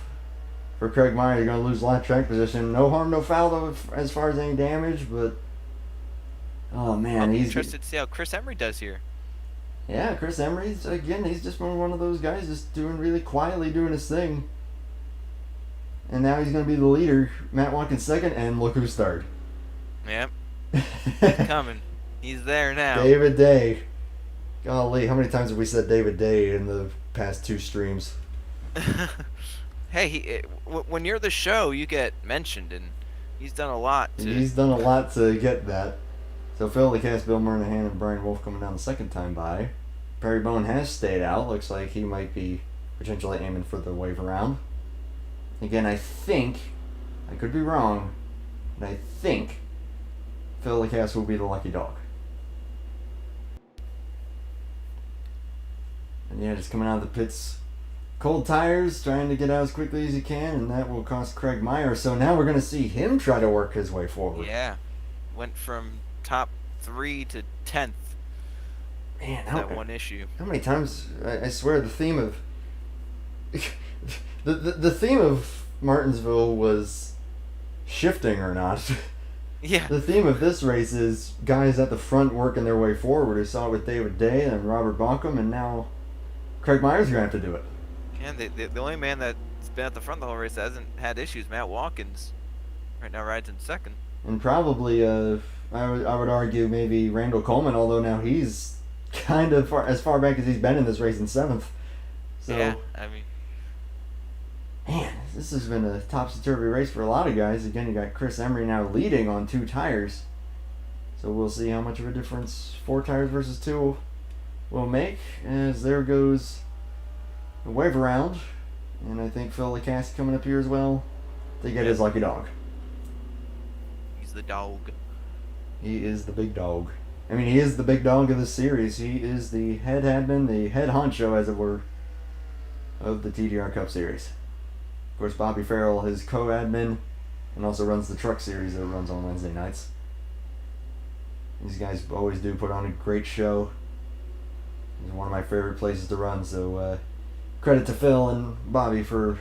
For Craig Meyer, you're going to lose a lot of track position. No harm, no foul, though, as far as any damage, but... Oh, man. I'm he's interested to see how Chris Emory does here. Yeah, Chris Emory's, again, he's just one of those guys just doing really quietly doing his thing. And now he's going to be the leader. Matt Watkins second, and look who's third. Yep. He's coming. He's there now. David Day. Golly, how many times have we said David Day in the past 2 streams? Hey, when you're the show, you get mentioned, and he's done a lot. He's done a lot to get that. So Phil Lacasse, Bill Murnahan, and Brian Wolfe coming down the second time by. Perry Bone has stayed out. Looks like he might be potentially aiming for the wave around. Again, I think, I could be wrong, but I think Phil Lacasse will be the lucky dog. And yeah, just coming out of the pits. Cold tires, trying to get out as quickly as he can, and that will cost Craig Meyer. So now we're going to see him try to work his way forward. Yeah. Went from top 3 to 10th. Man, that one issue. How many times, I swear, the theme of... the theme of Martinsville was shifting or not. Yeah. The theme of this race is guys at the front working their way forward. We saw it with David Day and Robert Balcom, and now Craig Meyer's going to have to do it. And the only man that's been at the front the whole race that hasn't had issues, Matt Watkins, right now rides in second. And probably, I would argue maybe Randall Coleman, although now he's kind of as far back as he's been in this race in 7th. So, yeah, I mean, man, this has been a topsy-turvy race for a lot of guys. Again, you got Chris Emory now leading on 2 tires. So we'll see how much of a difference 4 tires versus 2 will make. As there goes the wave around. And I think Phil Lacasse coming up here as well to get his lucky dog. he's the dog. He is the big dog. I mean, he is the big dog of the series. He is the head admin, the head honcho, as it were, of the TDR Cup Series. Of course, Bobby Farrell is co-admin and also runs the truck series that runs on Wednesday nights. These guys always do put on a great show. It's one of my favorite places to run, so credit to Phil and Bobby for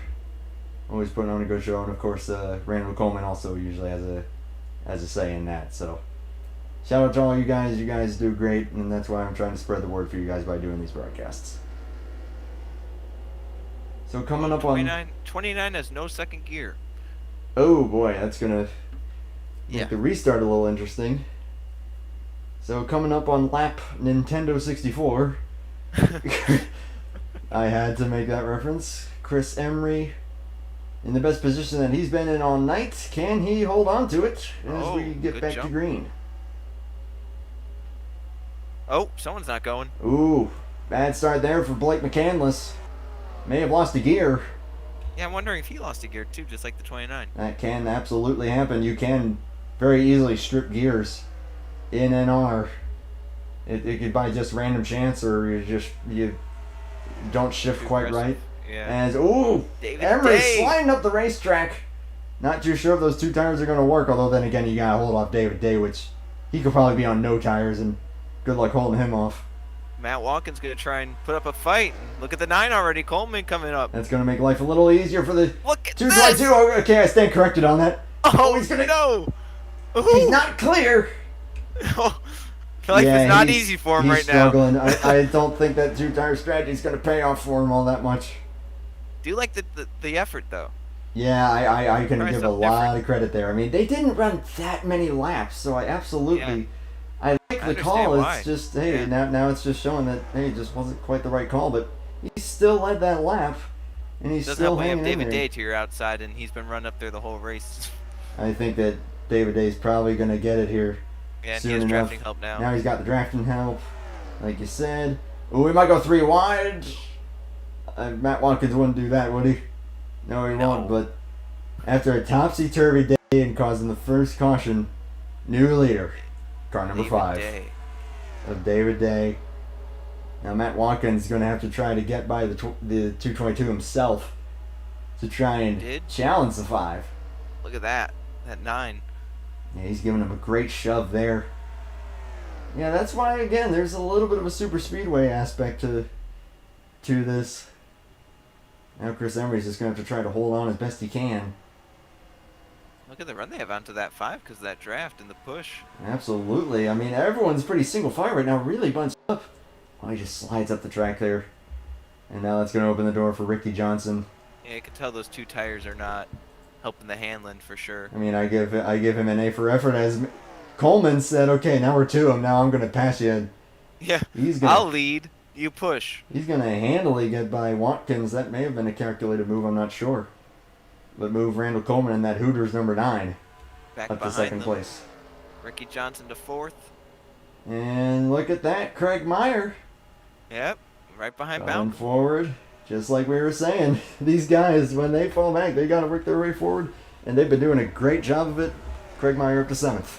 always putting on a good show. And of course, Randall Coleman also usually has a say in that. So shout out to all you guys. You guys do great, and that's why I'm trying to spread the word for you guys by doing these broadcasts. So coming up 29 has no second gear. Oh boy, that's gonna make the restart a little interesting. So coming up on lap Nintendo 64, I had to make that reference. Chris Emory in the best position that he's been in all night. Can he hold on to it as we get back to green? Oh, someone's not going. Ooh, bad start there for Blake Mccandless. May have lost a gear. Yeah, I'm wondering if he lost a gear too, just like the 29. That can absolutely happen. You can very easily strip gears in NR. It could by just random chance, or you don't shift quite right. Yeah. As Emory sliding up the racetrack. Not too sure if those 2 tires are going to work. Although then again, you got to hold off David Day, which he could probably be on no tires, and good luck holding him off. Matt Watkins going to try and put up a fight. Look at the 9 already. Coleman coming up. That's going to make life a little easier for the 222. Oh, okay, I stand corrected on that. Oh, he's going to no. He's not clear. Life is not easy for him right struggling. now. I don't think that 2-tire strategy is going to pay off for him all that much. Do you like the effort, though? Yeah, I can give a lot of credit there. I mean, they didn't run that many laps, so I absolutely... I like the call. Why. It's just, hey, now it's just showing that, hey, it just wasn't quite the right call, but he still led that lap, and he's still hanging in there. David Day to your outside, and he's been running up there the whole race. I think that David Day's probably going to get it here. Yeah, soon he has enough. drafting help now. Now he's got the drafting help, like you said. Oh, he might go 3 wide. Matt Watkins wouldn't do that, would he? No, he won't. But after a topsy-turvy day and causing the first caution, new leader, car number 5 of David Day. Now Matt Watkins is going to have to try to get by the 222 himself to try and challenge the 5. Look at that 9. Yeah, he's giving him a great shove there. Yeah, that's why, again, there's a little bit of a super speedway aspect to this. Now Chris Emory's just going to have to try to hold on as best he can. Look at the run they have onto that 5 because of that draft and the push. Absolutely. I mean, everyone's pretty single file right now, really bunched up. Oh, he just slides up the track there. And now that's going to open the door for Ricky Johnson. Yeah, you can tell those 2 tires are not helping the handling for sure. I mean, I give him an A for effort, as Coleman said, okay, now we're to him. Now I'm going to pass you. Yeah, I'll lead. You push. He's going to handily get by Watkins. That may have been a calculated move, I'm not sure. But move Randall Coleman in that Hooters number 9 back up to 2nd place. Ricky Johnson to 4th. And look at that, Craig Meyer. Yep, right behind Going Bound. forward. Just like we were saying, these guys, when they fall back, they got to work their way forward, and they've been doing a great job of it. Craig Meyer up to 7th.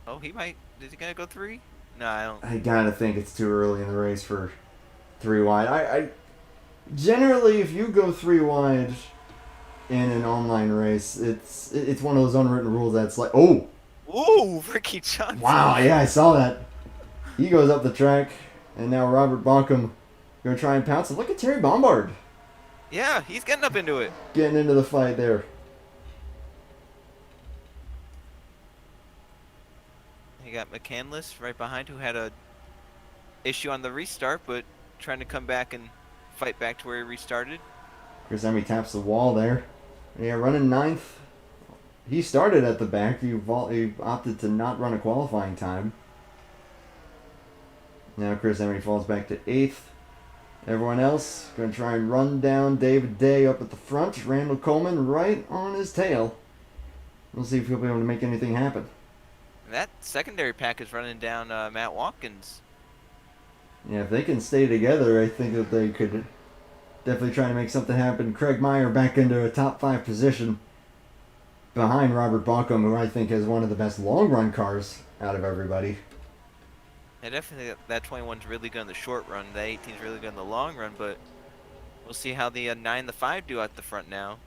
Oh, he might. Is he gonna go 3? No, I don't. I gotta think it's too early in the race for 3 wide. I generally, if you go 3 wide in an online race, it's one of those unwritten rules that's like, oh, ooh, Ricky Johnson. Wow, yeah, I saw that. He goes up the track. And now Robert Bonkum going to try and pounce him. Look at Terry Bombard. Yeah, he's getting up into it. Getting into the fight there. You got Mccandless right behind, who had a issue on the restart, but trying to come back and fight back to where he restarted. Chris Emory taps the wall there. Yeah, running 9th. He started at the back. He opted to not run a qualifying time. Now Chris Emory falls back to 8th. Everyone else going to try and run down David Day up at the front. Randall Coleman right on his tail. We'll see if he'll be able to make anything happen. That secondary pack is running down Matt Watkins. Yeah, if they can stay together, I think that they could definitely try to make something happen. Craig Meyer back into a top 5 position behind Robert Baucom, who I think has one of the best long-run cars out of everybody. Yeah, definitely that 21's really good in the short run. The 18's really good in the long run, but we'll see how the 9 and the 5 do at the front now.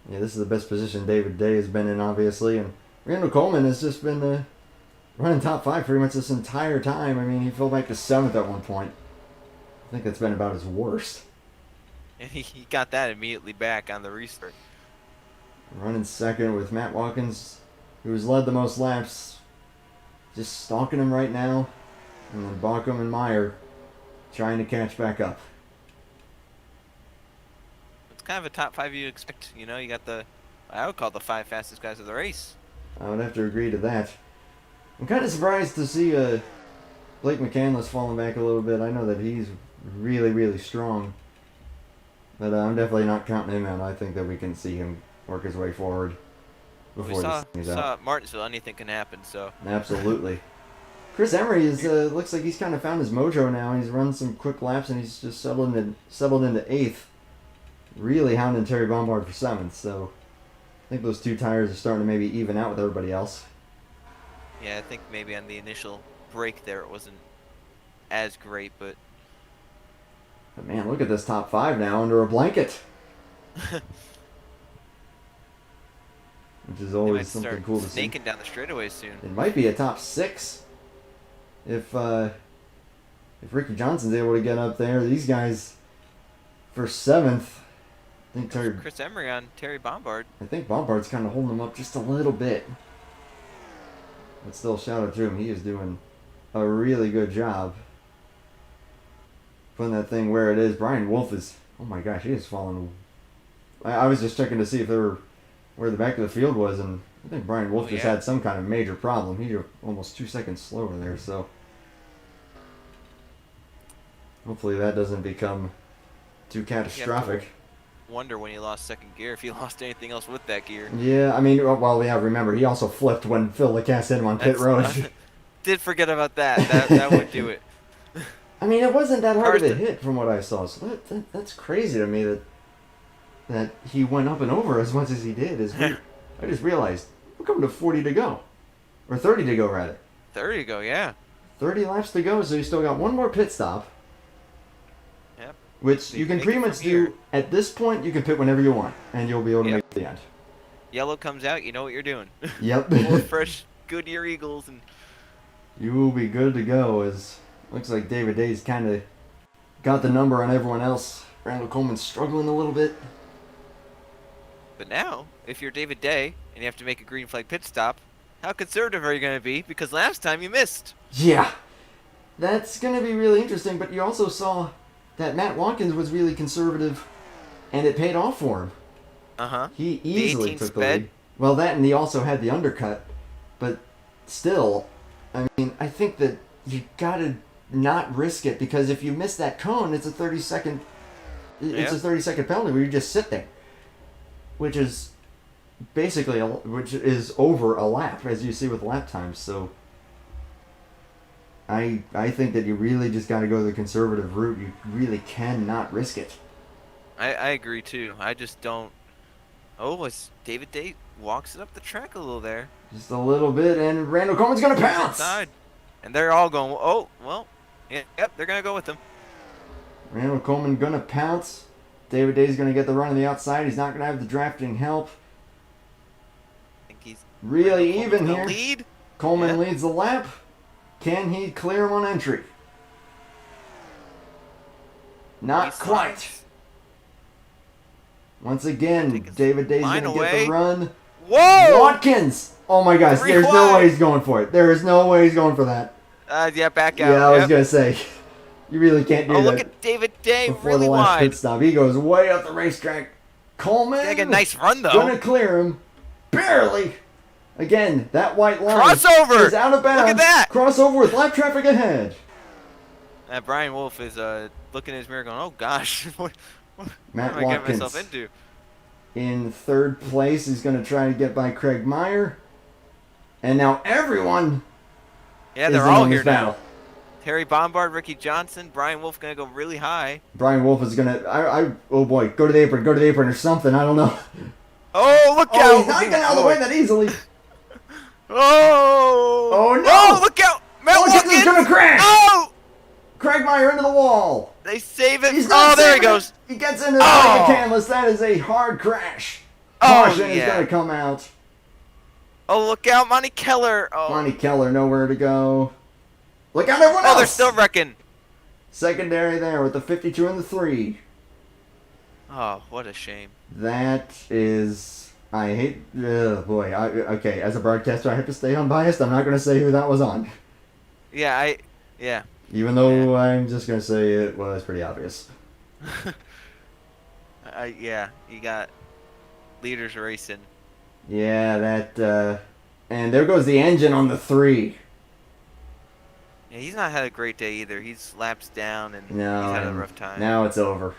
Yeah, this is the best position David Day has been in, obviously, and Randall Coleman has just been running top 5 pretty much this entire time. I mean, he fell back to 7th at one point. I think that's been about his worst. And he got that immediately back on the restart. Running second with Matt Watkins, who's led the most laps, just stalking him right now. And then Baucom and Meyer trying to catch back up. It's kind of a top 5 you'd expect. You know, you got I would call the 5 fastest guys of the race. I would have to agree to that. I'm kind of surprised to see Blake Mccandless falling back a little bit. I know that he's really, really strong. But I'm definitely not counting him out. I think that we can see him work his way forward before We this thing is out. saw Martinsville. Anything can happen, so. Absolutely. Chris Emory is looks like he's kind of found his mojo now. He's run some quick laps and he's just settled into 8th. Really hounding Terry Bombard for 7th. So I think those 2 tires are starting to maybe even out with everybody else. Yeah, I think maybe on the initial break there it wasn't as great, but man, look at this top 5 now under a blanket. Which is always something cool to see. Snaking down the straightaways soon. It might be a top 6 if Ricky Johnson's able to get up there. These guys for 7th. I think Chris Emory on Terry Bombard. I think Bombard's kind of holding him up just a little bit. But still, shout out to him. He is doing a really good job putting that thing where it is. Brian Wolfe is, oh my gosh, he is falling. I was just checking to see if they were where the back of the field was, and I think Brian Wolfe just had some kind of major problem. He was almost 2 seconds slower there, so hopefully that doesn't become too catastrophic. Wonder when he lost second gear if he lost anything else with that gear. Yeah, I mean, well, yeah, remember, he also flipped when Phil Lacasse hit him on pit road. Did forget about that. That would do it. I mean, it wasn't that hard of a hit from what I saw, so that's crazy to me that he went up and over as much as he did. I just realized, we're coming to 40 to go. Or 30 to go, rather. 30 to go, yeah. 30 laps to go, so you still got one more pit stop. Yep. Which so you can pretty much do, at this point, you can pit whenever you want, and you'll be able to make it to the end. Yellow comes out, you know what you're doing. Yep. More fresh Goodyear Eagles. And you will be good to go, as looks like David Day's kind of got the number on everyone else. Randall Coleman's struggling a little bit. But now, if you're David Day, and you have to make a green flag pit stop, how conservative are you going to be? Because last time you missed. Yeah. That's going to be really interesting, but you also saw that Matt Watkins was really conservative, and it paid off for him. Uh-huh. He easily took the lead. Well, that, and he also had the undercut, but still, I mean, I think that you got to not risk it, because if you miss that cone, it's a 30-second it's a 30-second penalty where you just sit there, which is basically over a lap, as you see with lap times. So I think that you really just got to go the conservative route. You really cannot risk it. I agree too. I just don't. Oh, as David Day walks it up the track a little there. Just a little bit, and Randall Coleman's gonna pounce. Inside. And they're all going. Oh, well, yep, they're gonna go with him. Randall Coleman gonna pounce. David Day's gonna get the run on the outside. He's not gonna have the drafting help. I think he's really even here. Lead. Coleman leads the lap. Can he clear him on entry? Not quite. Once again, David Day's going to get the run. Whoa! Watkins! Oh my gosh, there's no way he's going for it. There is no way he's going for that. Yeah, back out. Yeah, I was going to say, you really can't do that. Oh, look at David Day, before really the last wide. pit stop. He goes way up the racetrack. Coleman! Like a nice run, though. Going to clear him. Barely. Again, that white line crossover is out of bounds. Look at that. Crossover with lap traffic ahead. Brian Wolfe is looking in his mirror going, "Oh gosh, what Matt am I getting myself Watkins into?" in third place. He's going to try to get by Craig Meyer. And now everyone Yeah, is they're in all on this here now. battle. Terry Bombard, Ricky Johnson, Brian Wolfe gonna go really high. Brian Wolfe is going to... Oh boy, go to the apron or something. I don't know. Oh, look Oh, out! he's not getting out of the way that easily. Oh! Oh no! Oh, look out! Matt Watkins is Watkins! going to crash! Oh! Craig Meyer into the wall. They save it. He's Oh, not there he saving it. goes. He gets into Oh. Mccandless. That is a hard crash. Oh, Caution is yeah. going to come out. Oh, look out, Monty Keller. Oh, Monty Keller nowhere to go. Look out, everyone else. they're still wrecking. Secondary there with the 52 and the 3. Oh, what a shame. That is... I hate... boy. Okay, as a broadcaster, I have to stay unbiased. I'm not going to say who that was on. Yeah, Even though I'm just going to say it was pretty obvious. yeah, you got leaders racing. Yeah, that... and there goes the engine on the 3. Yeah, he's not had a great day either. He's lapsed down and No, he's had a rough time. Now it's over.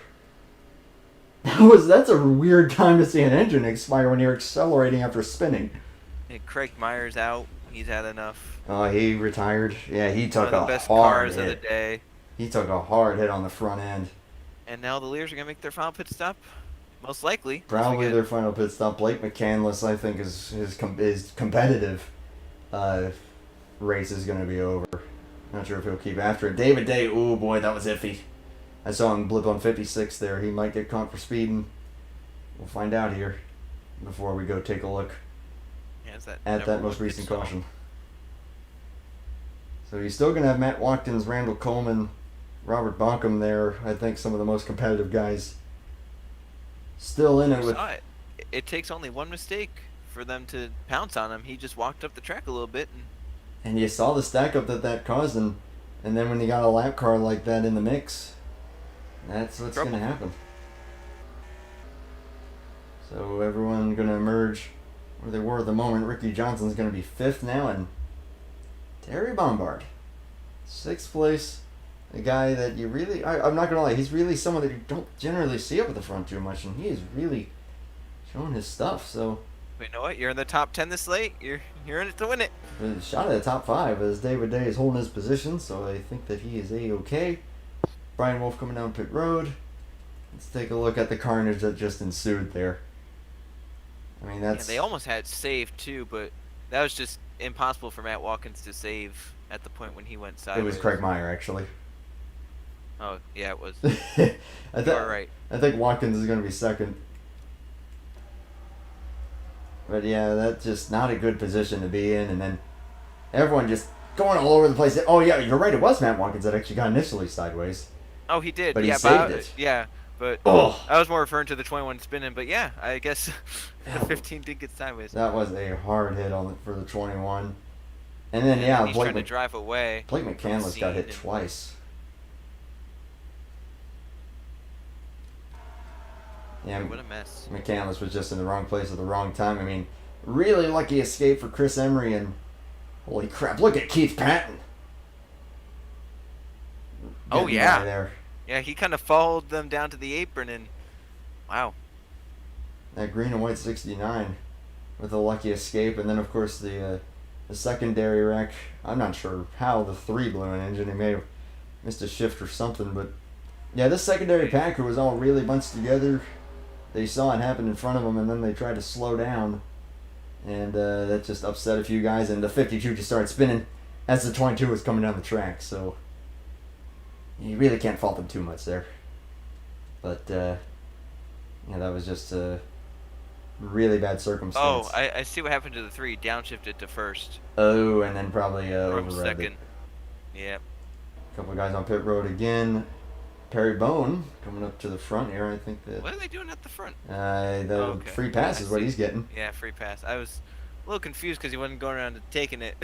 That's a weird time to see an engine expire when you're accelerating after spinning. And Craig Meyer's out. He's had enough. Oh, he retired. Yeah, he took One of a the best hard cars hit. of the day. He took a hard hit on the front end. And now the leaders are gonna make their final pit stop. Most likely. Probably their final pit stop. Blake Mccandless, I think, his competitive race is going to be over. Not sure if he'll keep after it. David Day, oh boy, that was iffy. I saw him blip on 56 there. He might get caught for speeding. We'll find out here before we go take a look at that most recent caution. So he's still going to have Matt Watkins, Randall Coleman, Robert Bonkum there. I think some of the most competitive guys still in it with... It takes only one mistake for them to pounce on him. He just walked up the track a little bit. And you saw the stack up that caused him. And then when you got a lap car like that in the mix, that's what's going to happen. So everyone going to emerge where they were at the moment. Ricky Johnson's going to be 5th now. And Terry Bombard, 6th place. A guy that you really... I'm not going to lie. He's really someone that you don't generally see up at the front too much. And he is really showing his stuff. So... But you know what? You're in the top 10 this late. You're in it to win it. A shot at the top 5 as David Day is holding his position, so I think that he is A-okay. Brian Wolfe coming down pit road. Let's take a look at the carnage that just ensued there. I mean, that's... Yeah, they almost had saved too, but that was just impossible for Matt Watkins to save at the point when he went sideways. It was Craig Meyer, actually. Oh, yeah, it was. You are right. I think Watkins is going to be 2nd. But yeah, that's just not a good position to be in. And then everyone just going all over the place. Oh yeah, you're right. It was Matt Watkins that actually got initially sideways. Oh, he did. But he yeah, saved it. Yeah, but Oh. I was more referring to the 21 spinning. But yeah, I guess the 15 did get sideways. That was a hard hit for the 21. And then he's trying to drive away. Blake Mccandless got hit twice. Yeah, what a mess. Mccandless was just in the wrong place at the wrong time. I mean, really lucky escape for Chris Emory, and holy crap, look at Keith Patton. Oh yeah. There. Yeah, he kind of followed them down to the apron, and wow. That green and white 69 with a lucky escape, and then of course the secondary wreck. I'm not sure how the 3 blew an engine. He may have missed a shift or something, but yeah, this secondary packer was all really bunched together. They saw it happen in front of them, and then they tried to slow down, and that just upset a few guys, and the 52 just started spinning as the 22 was coming down the track, so you really can't fault them too much there. But yeah, that was just a really bad circumstance. Oh, I see what happened to the 3. Downshifted to 1st. Oh, and then probably From overrode 2nd. Yep. A couple of guys on pit road again. Perry Bone coming up to the front here. I think that... What are they doing at the front? The free pass is what he's getting. Yeah, free pass. I was a little confused because he wasn't going around and taking it.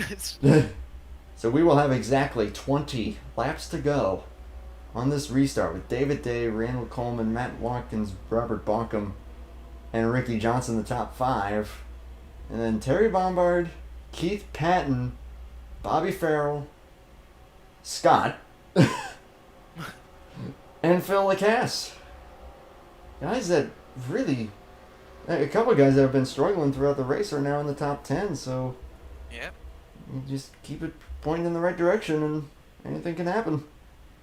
So we will have exactly 20 laps to go on this restart with David Day, Randall Coleman, Matt Watkins, Robert Bonkum, and Ricky Johnson, the top 5. And then Terry Bombard, Keith Patton, Bobby Farrell, Scott, And Phil Lacasse. Guys that really... A couple of guys that have been struggling throughout the race are now in the top 10, so... Yep. You just keep it pointing in the right direction and anything can happen.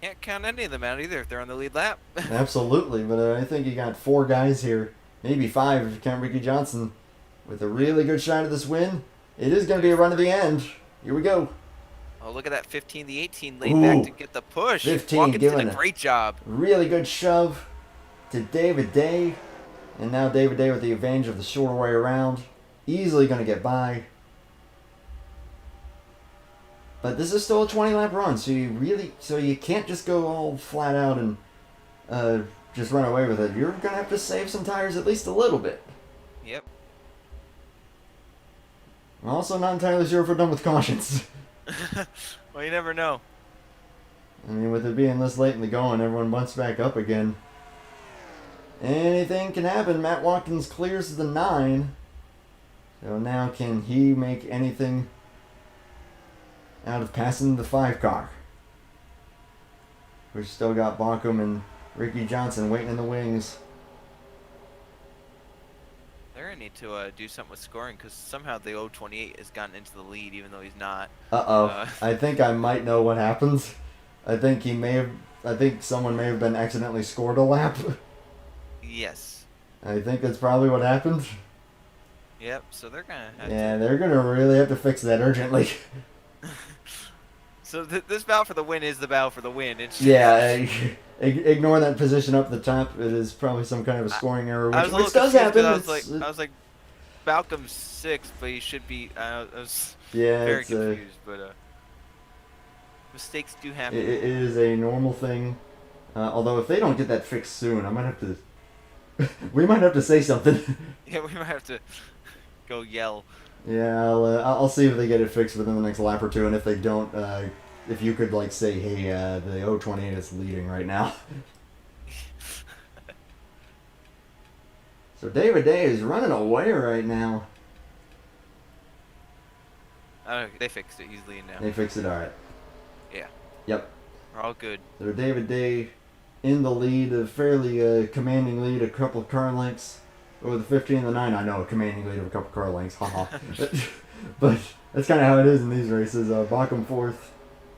Can't count any of them out either if they're on the lead lap. Absolutely, but I think you got 4 guys here, maybe 5 if you count Ricky Johnson, with a really good shot at this win. It is going to be a run to the end. Here we go. Oh, look at that 15, the 18 laid back to get the push. 15 Watkins did giving a great job. Really good shove to David Day. And now David Day with the advantage of the shorter way around. Easily going to get by. But this is still a 20-lap run, so you can't just go all flat out and just run away with it. You're going to have to save some tires at least a little bit. Yep. I'm also not entirely sure if we're done with cautions. Well, you never know. I mean, with it being this late in the going, everyone bunts back up again. Anything can happen. Matt Watkins clears the 9. So now can he make anything out of passing the 5 car? We've still got Bonkum and Ricky Johnson waiting in the wings. They're going to need to do something with scoring because somehow the 028 has gotten into the lead even though he's not. I think I might know what happens. I think someone may have been accidentally scored a lap. Yes. I think that's probably what happened. Yep, so they're going to have Yeah, they're going to really have to fix that urgently. So this battle for the win is the battle for the win. It's Ignore that position up the top. It is probably some kind of a scoring error, which does happen. I was like, Balcom's 6th, but he should be. I was yeah, very confused, but mistakes do happen. It is a normal thing. Although if they don't get that fixed soon, I might have to. We might have to say something. Yeah, we might have to go yell. Yeah, I'll see if they get it fixed within the next lap or two, and if they don't, if you could say, hey, the 028 is leading right now. So David Day is running away right now. Oh, they fixed it. He's leading now. They fixed it, all right. Yeah. Yep. We're all good. So David Day in the lead, a fairly commanding lead, a couple of car lengths. Over the 15 and the 9, I know, a commanding lead of a couple car lengths, haha. But that's kind of how it is in these races. Bockham 4th,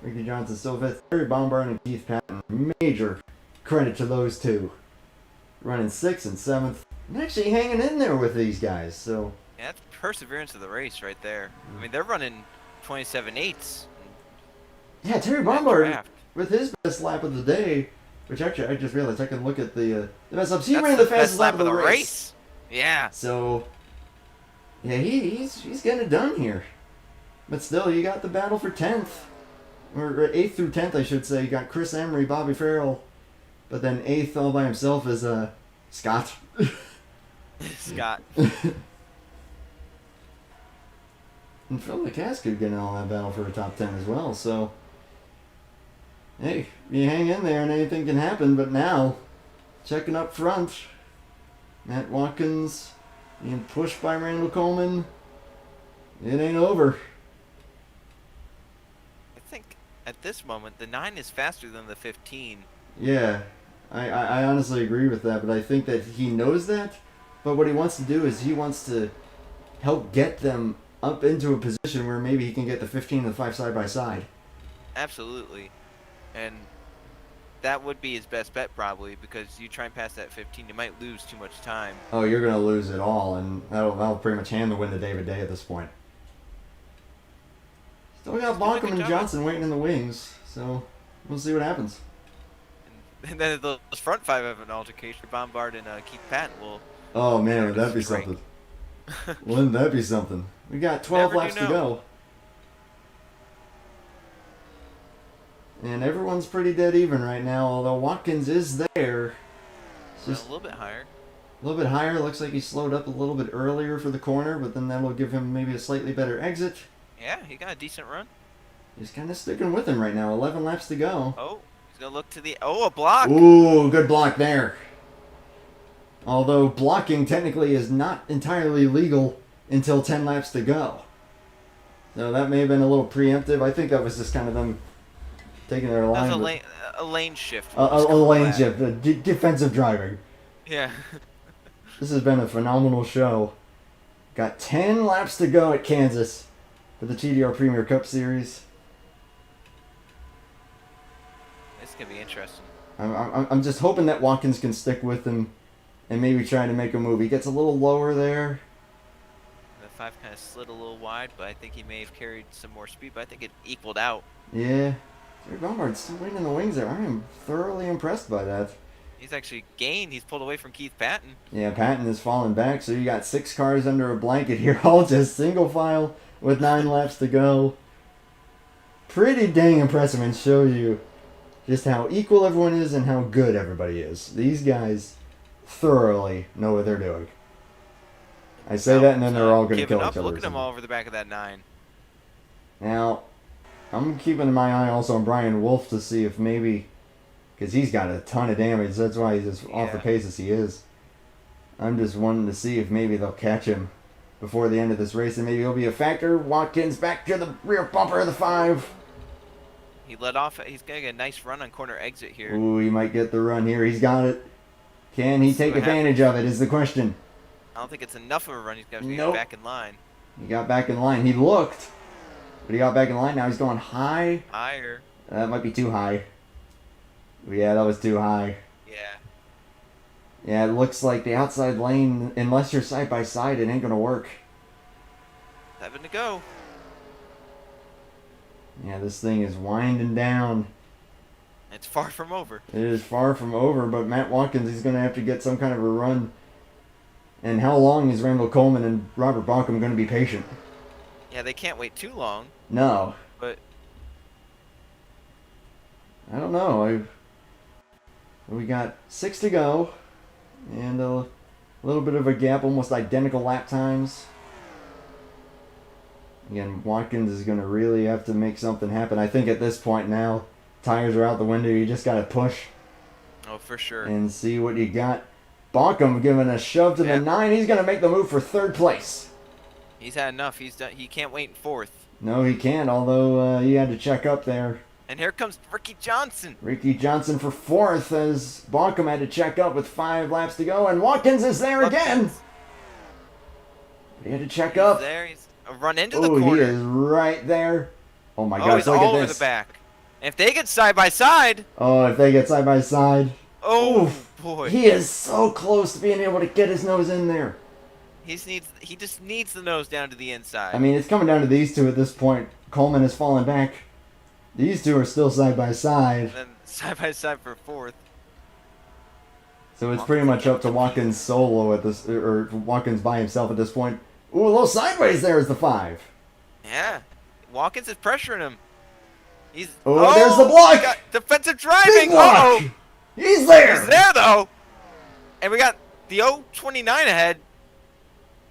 Ricky Johnson still 5th, Terry Bombardment and Keith Patton. Major credit to those two. Running 6th and 7th. And actually hanging in there with these guys, so... Yeah, that's perseverance of the race right there. I mean, they're running 27.8s. Yeah, Terry Bombardment, with his best lap of the day, which actually I just realized I can look at the best laps. He ran the fastest lap of the race. Yeah. So, yeah, he's getting it done here. But still, you got the battle for 10th. Or 8th through 10th, I should say. You got Chris Emory, Bobby Farrell. But then 8th all by himself is Scott. Scott. And Phil Lacasse could get in all that battle for a top 10 as well. So, hey, you hang in there and anything can happen. But now, checking up front... Matt Watkins being pushed by Randall Coleman. It ain't over. I think at this moment the 9 is faster than the 15. Yeah, I honestly agree with that, but I think that he knows that. But what he wants to do is he wants to help get them up into a position where maybe he can get the 15 and the 5 side by side. Absolutely. And that would be his best bet probably, because you try and pass that 15, you might lose too much time. Oh, you're going to lose it all, and that'll pretty much hand the win to David Day at this point. Still got Bonkum and Johnson waiting in the wings, so we'll see what happens. And then those front 5 have an altercation. Bombard and Keith Patton will... Oh man, would that be something? Wouldn't that be something? We got 12 laps to go. And everyone's pretty dead even right now, although Watkins is there. Just a little bit higher. A little bit higher. Looks like he slowed up a little bit earlier for the corner, but then that'll give him maybe a slightly better exit. Yeah, he got a decent run. He's kind of sticking with him right now. 11 laps to go. Oh, he's going to look to the... Oh, a block! Ooh, good block there. Although blocking technically is not entirely legal until 10 laps to go. So that may have been a little preemptive. I think that was just kind of them taking their That line. was a lane shift. A lane shift, defensive driving. Yeah. This has been a phenomenal show. Got 10 laps to go at Kansas for the TDR Premier Cup Series. It's gonna be interesting. I'm just hoping that Watkins can stick with him and maybe try to make a move. He gets a little lower there. The 5 kind of slid a little wide, but I think he may have carried some more speed, but I think it equaled out. Yeah. Jerry Bombard's still waiting in the wings there. I am thoroughly impressed by that. He's actually gained. He's pulled away from Keith Patton. Yeah, Patton is falling back, so you got 6 cars under a blanket here, all just single file with 9 laps to go. Pretty dang impressive and shows you just how equal everyone is and how good everybody is. These guys thoroughly know what they're doing. I say that and then they're all going to kill each other. Look at them all over the back of that 9. Now, I'm keeping my eye also on Brian Wolfe to see if maybe, because he's got a ton of damage, that's why he's as off the pace as he is. I'm just wanting to see if maybe they'll catch him before the end of this race and maybe he'll be a factor. Watkins back to the rear bumper of the 5. He let off. He's going to get a nice run on corner exit here. Ooh, he might get the run here. He's got it. Can he take advantage of it is the question. I don't think it's enough of a run. He's got to get back in line. He got back in line. He looked, but he got back in line. Now he's going high. Higher. That might be too high. Yeah, that was too high. Yeah. Yeah, it looks like the outside lane, unless you're side by side, it ain't going to work. 7 to go. Yeah, this thing is winding down. It's far from over. It is far from over, but Matt Watkins, he's going to have to get some kind of a run. And how long is Randall Coleman and Robert Bonkham going to be patient? Yeah, they can't wait too long. No. But I don't know. We got 6 to go. And a little bit of a gap, almost identical lap times. Again, Watkins is going to really have to make something happen. I think at this point now, tires are out the window. You just got to push. Oh, for sure. And see what you got. Bonkham giving a shove to the 9. He's going to make the move for 3rd place. He's had enough. He's done. He can't wait in 4th. No, he can't, although he had to check up there. And here comes Ricky Johnson. Ricky Johnson for 4th as Bonkham had to check up with 5 laps to go. And Watkins is there again. He had to check up. He's there. He's run into the corner. Oh, he is right there. Oh my gosh, he's look all at over this. the back. If they get side by side. Oh, if they get side by side. Oh, oof, boy. He is so close to being able to get his nose in there. He just needs the nose down to the inside. I mean, it's coming down to these two at this point. Coleman has fallen back. These two are still side by side. And then side by side for 4th. So it's pretty much up to Watkins solo at this, or Watkins by himself at this point. Ooh, a little sideways there is the 5. Yeah. Watkins is pressuring him. He's there's the block. Defensive driving. Big block. He's there. He's there though. And we got the 029 ahead.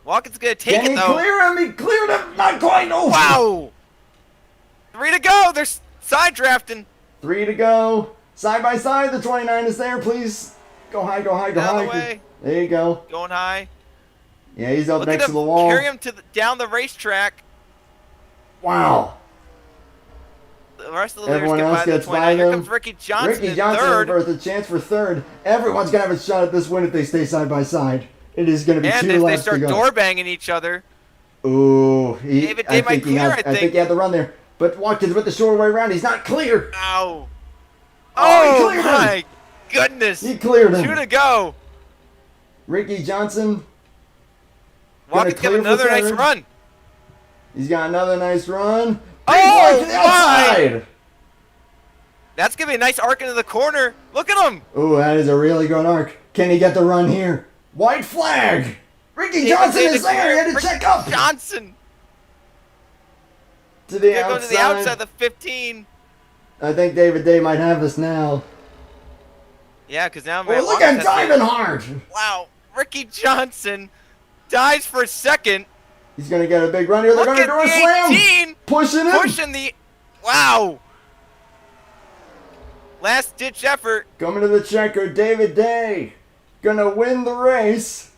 Watkins gonna take it though. Can he clear him? He cleared him. Not quite. Oh. Wow. 3 to go. They're side drafting. 3 to go. Side by side. The 29 is there. Please go high. Go high. Go high. The way. There you go. Going high. Yeah, he's up Look next at to the wall. Carry him down the racetrack. Wow. The rest of the Everyone leaders else get gets by by the 29. Here them. comes Ricky Johnson Ricky Johnson in 3rd. with a chance for 3rd. Everyone's going to have a shot at this win if they stay side by side. It is going to be And 2 if they laps to start go. door banging each other. Ooh. David Day might clear, I think. he had the run there. But Watkins with the short way around. He's not clear. Ow. Oh, he cleared him. My goodness. He cleared him. 2 to go. Ricky Johnson. Watkins give another nice run. He's got another nice run. Oh, to the outside. That's going to be a nice arc into the corner. Look at him. Ooh, that is a really good arc. Can he get the run here? White flag. Ricky Johnson is there. He had to check up. Johnson. To the outside. Go to the outside of the 15. I think David Day might have this now. Yeah, because now... Oh, look at diving hard. Wow. Ricky Johnson dives for 2nd. He's going to get a big run here. They're going to do a slam. 18. Pushing him. Pushing the... Wow. Last ditch effort. Coming to the checker, David Day. Gonna win the race.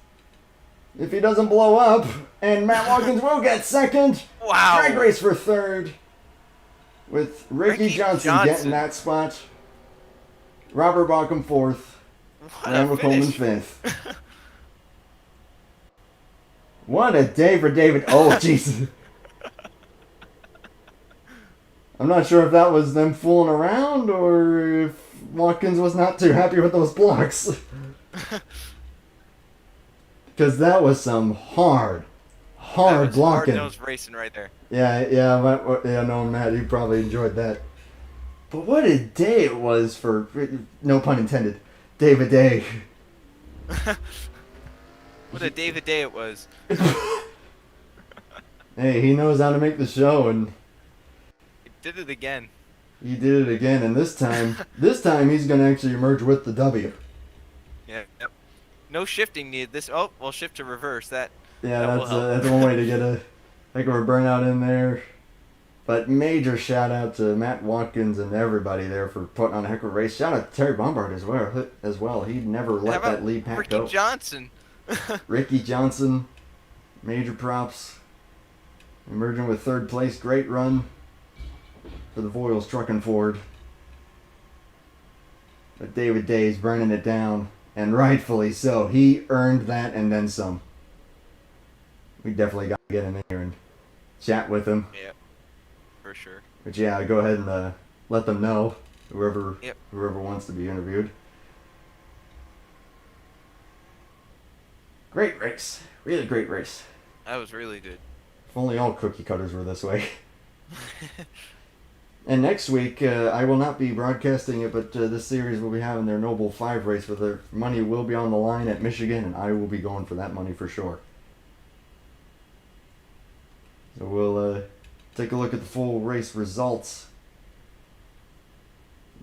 If he doesn't blow up. And Matt Watkins will get 2nd. Wow. Drag race for 3rd. with Ricky Johnson getting that spot. Robert Bauckham 4th. What Randall a Coleman finish. 5th. What a day for David. Oh, jeez. I'm not sure if that was them fooling around or if Watkins was not too happy with those blocks. Because that was some hard blocking. Hard-nosed racing right there. Yeah, no, Matt, you probably enjoyed that. But what a day it was for, no pun intended, David Day. What a David Day it was. Hey, he knows how to make the show, and He did it again. he did it again. And this time he's going to actually emerge with the W. Yeah. Yep. No shifting needed. We'll shift to reverse. That Yeah, will help. that's one way to get a heck of a burnout in there. But major shout out to Matt Watkins and everybody there for putting on a heck of a race. Shout out to Terry Bombard as well. He never let that lead pack go. Ricky Johnson. Ricky Johnson, major props. Emerging with 3rd place. Great run for the Voiles trucking forward. But David Day's burning it down. And rightfully so. He earned that and then some. We definitely got to get him in here and chat with him. Yeah, for sure. But yeah, go ahead and let them know, whoever Yep. wants to be interviewed. Great race. Really great race. That was really good. If only all cookie cutters were this way. And next week, I will not be broadcasting it, but this series will be having their Noble 5 race where their money will be on the line at Michigan, and I will be going for that money for sure. So we'll take a look at the full race results.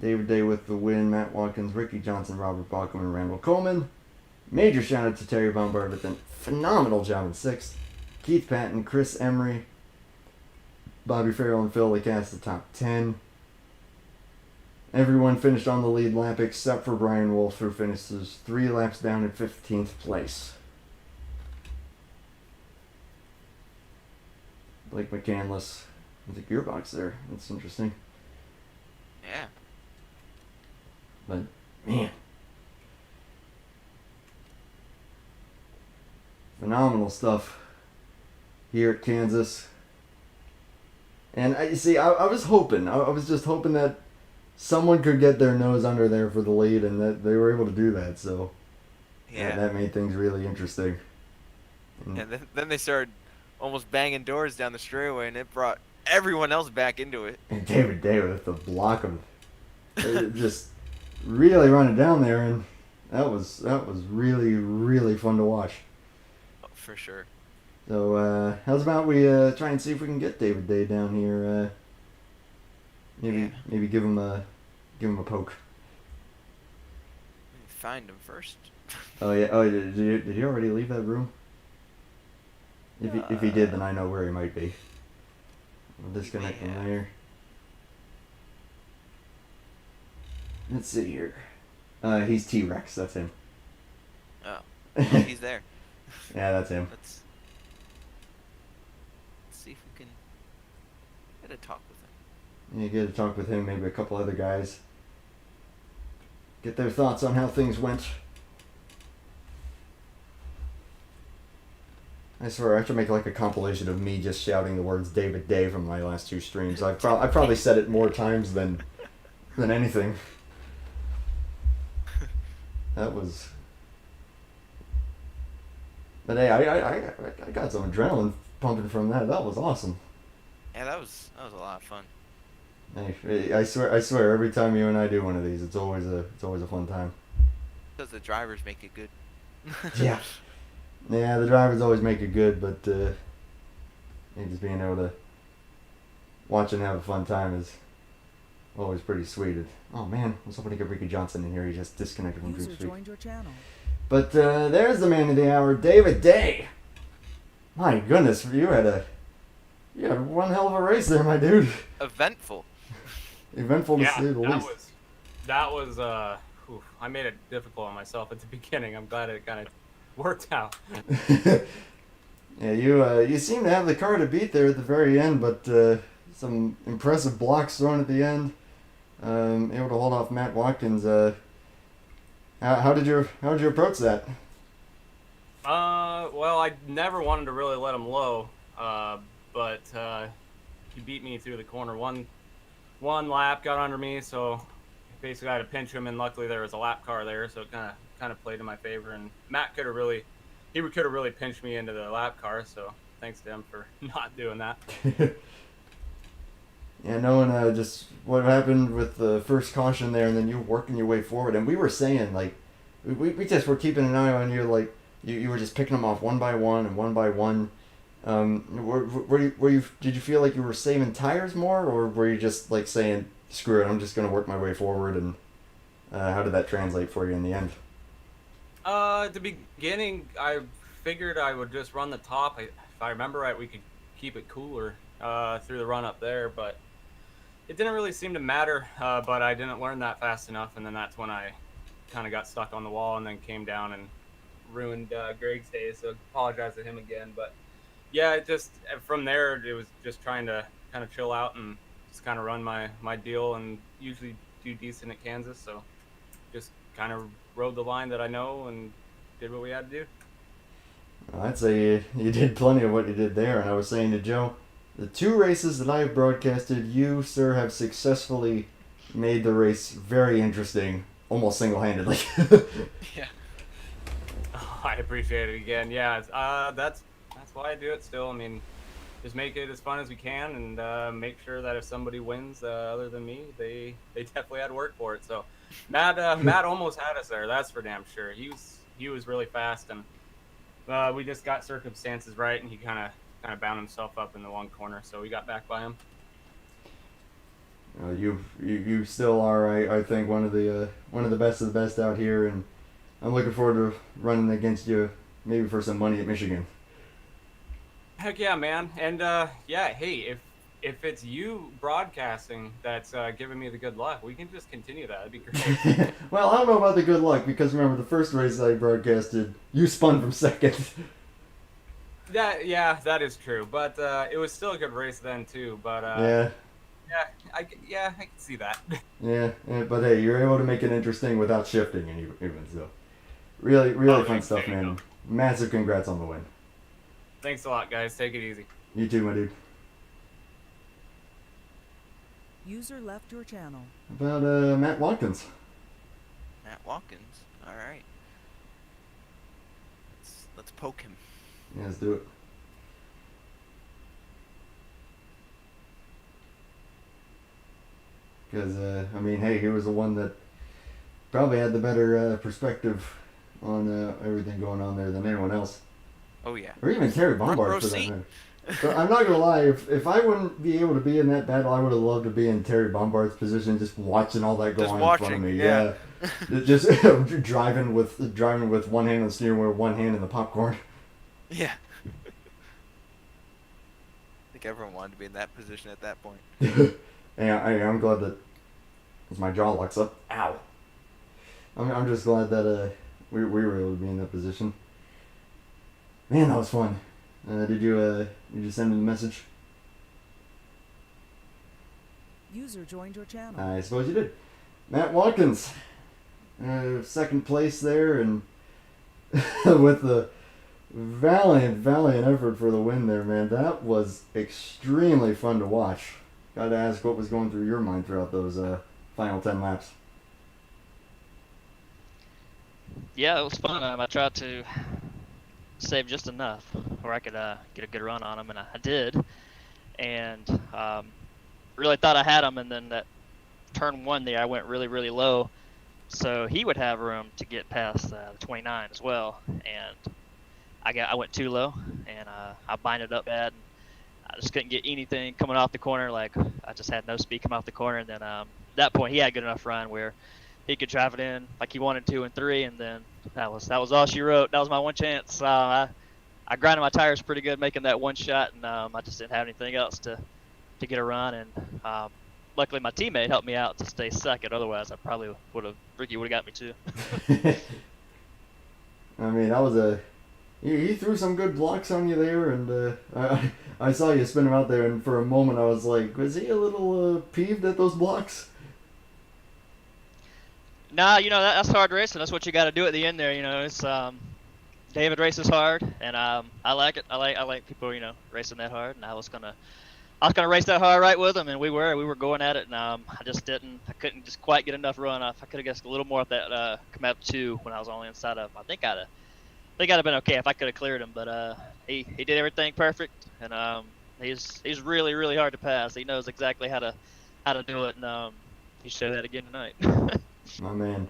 David Day with the win, Matt Watkins, Ricky Johnson, Robert Bauckham, and Randall Coleman. Major shout out to Terry Bombard with a phenomenal job in 6th. Keith Patton, Chris Emory, Bobby Farrell, and Phil Lickas the top 10. Everyone finished on the lead lap except for Brian Wolfe, who finishes 3 laps down in 15th place. Blake Mccandless with the Gearbox there. That's interesting. Yeah. But, man. Phenomenal stuff here at Kansas. And I was hoping. I was just hoping that someone could get their nose under there for the lead and that they were able to do that. So, Yeah. that made things really interesting. And then they started almost banging doors down the straightaway, and it brought everyone else back into it. And David Day with the block of just really running down there, and that was really, really fun to watch. Oh, for sure. So how's about we try and see if we can get David Day down here? Maybe give him a poke. Find him first. Oh yeah. Oh, did he already leave that room? If he did, then I know where he might be. I'll disconnect him there. Let's see here. He's T-Rex. That's him. Oh, well, he's there. Yeah, that's him. Let's see if we can get a talk with him. You get to talk with him, maybe a couple other guys. Get their thoughts on how things went. I swear, I should make like a compilation of me just shouting the words David Day from my last 2 streams. I probably said it more times than anything. That was... But hey, I got some adrenaline pumping from that. That was awesome. Yeah, that was a lot of fun. Hey, I swear, every time you and I do one of these, it's always a fun time. Because the drivers make it good. Yeah. Yeah, the drivers always make it good, but just being able to watch and have a fun time is always pretty sweet. Oh man, I was hoping to get Ricky Johnson in here. He just disconnected from Dream Street. Joined your channel. But there's the man of the hour, David Day. My goodness, you had one hell of a race there, my dude. Eventful. Eventful to say the least. That was I made it difficult on myself at the beginning. I'm glad it kind of worked out. Yeah, you seem to have the car to beat there at the very end, but some impressive blocks thrown at the end. Able to hold off Matt Watkins. How did you approach that? Well, I never wanted to really let him low, but he beat me through the corner. One lap got under me, so basically I had to pinch him, and luckily there was a lap car there, so it kind of played in my favor. And Matt could have really pinched me into the lap car, so thanks to him for not doing that. Yeah, knowing just what happened with the first caution there, and then you working your way forward, and we were saying like, we just were keeping an eye on you, like you were just picking them off one by one and one by one. Did you feel like you were saving tires more, or were you just like saying, screw it, I'm just gonna work my way forward? And how did that translate for you in the end? At the beginning, I figured I would just run the top. If I remember right, we could keep it cooler through the run up there, but it didn't really seem to matter. But I didn't learn that fast enough, and then that's when I kind of got stuck on the wall and then came down and ruined Greg's day. So apologize to him again. But yeah, it just from there it was just trying to kind of chill out and just kind of run my deal, and usually do decent at Kansas. So just kind of rode the line that I know and did what we had to do. I'd say you did plenty of what you did there, and I was saying to Joe, the 2 races that I have broadcasted, you, sir, have successfully made the race very interesting, almost single-handedly. Yeah. Oh, I appreciate it again. Yeah, that's why I do it still. I mean, just make it as fun as we can, and make sure that if somebody wins other than me, they definitely had to work for it. So Matt almost had us there. That's for damn sure. He was really fast, and we just got circumstances right, and he kind of bound himself up in the one corner, so we got back by him. You still are, I think, one of the best of the best out here, and I'm looking forward to running against you, maybe for some money at Michigan. Heck yeah, man. And yeah, hey, if it's you broadcasting that's giving me the good luck, we can just continue that. That'd be great. Well, I don't know about the good luck, because remember, the first race I broadcasted, you spun from second. That is true. But it was still a good race then too. But Yeah, I can see that. yeah, but hey, you're able to make it interesting without shifting, and even so, really fun stuff, man. Massive congrats on the win. Thanks a lot, guys. Take it easy. You too, my dude. User left your channel. About Matt Watkins. Matt Watkins. All right. Let's poke him. Yeah, let's do it. Because I mean, hey, he was the one that probably had the better perspective on everything going on there than anyone else. Oh yeah. Or even Terry Bombard for that matter. But I'm not gonna lie, if I wouldn't be able to be in that battle, I would have loved to be in Terry Bombard's position, just watching all that go on in front of me. Yeah. Just driving with one hand on the steering wheel, one hand in the popcorn. Yeah. I think everyone wanted to be in that position at that point. And I'm glad that as my jaw locks up. Ow. I'm just glad that we were able to be in that position. Man, that was fun. Did you send him a message? User joined your channel. I suppose you did. Matt Watkins, second place there, and with the valiant effort for the win there, man. That was extremely fun to watch. Got to ask what was going through your mind throughout those final 10 laps. Yeah, it was fun. I tried to save just enough where I could get a good run on him, and I did. And really thought I had him, and then that turn 1 there, I went really low, so he would have room to get past the 29 as well. And I went too low, and I binded up bad. And I just couldn't get anything coming off the corner. Like, I just had no speed coming off the corner. And then at that point, he had a good enough run where he could drive it in like he wanted to in 3, and then that was all she wrote. That was my one chance. I grinded my tires pretty good making that one shot, and I just didn't have anything else to get a run. And luckily, my teammate helped me out to stay second. Otherwise, I probably Ricky would have got me too. I mean, that was he threw some good blocks on you there, and I saw you spin him out there, and for a moment I was like, was he a little peeved at those blocks? Nah, that's hard racing. That's what you got to do at the end there. It's David races hard, and I like it. I like people racing that hard, and I was gonna race that hard right with him, and we were going at it, and I couldn't just quite get enough run off. I could have guessed a little more at that come out 2 when I was only inside of him. I think I'd have been okay if I could have cleared him, but he did everything perfect, and he's really really hard to pass. He knows exactly how to do it, and he showed that again tonight. My man.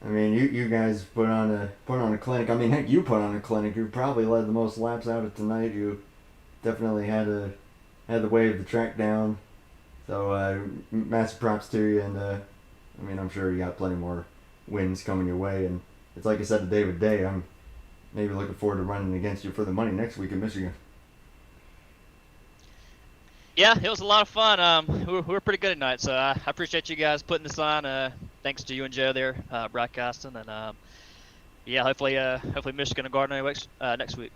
I mean, you guys put on a clinic. I mean, heck, you put on a clinic. You probably led the most laps out of tonight. You definitely had the way of the track down. So massive props to you, and I mean, I'm sure you got plenty more wins coming your way. And it's like I said to David Day, I'm maybe looking forward to running against you for the money next week in Michigan. Yeah, it was a lot of fun. We were pretty good tonight, so I appreciate you guys putting this on. Thanks to you and Joe there broadcasting, and yeah, hopefully Michigan and Gardner next week.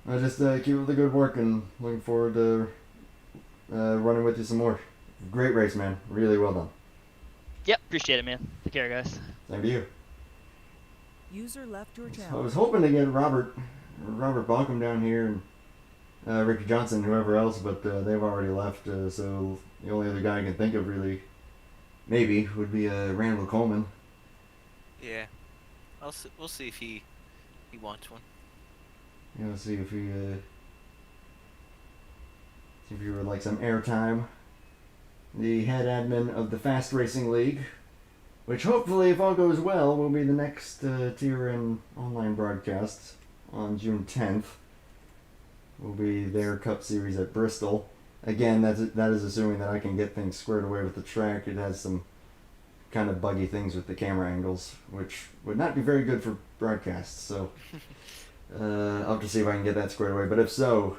I'll just keep up the good work, and looking forward to running with you some more. Great race, man. Really well done. Yep, appreciate it, man. Take care, guys. Same to you. User left your I channel. was hoping to get Robert Bonkham down here, and Ricky Johnson, whoever else, but they've already left, so the only other guy I can think of really, maybe, would be Randall Coleman. Yeah, we'll see if he wants one. Yeah, let's see if he would like some airtime. The head admin of the Fast Racing League, which hopefully, if all goes well, will be the next TRN online broadcast on June 10th. Will be their Cup Series at Bristol. Again, that is assuming that I can get things squared away with the track. It has some kind of buggy things with the camera angles, which would not be very good for broadcasts. So I'll have to see if I can get that squared away. But if so,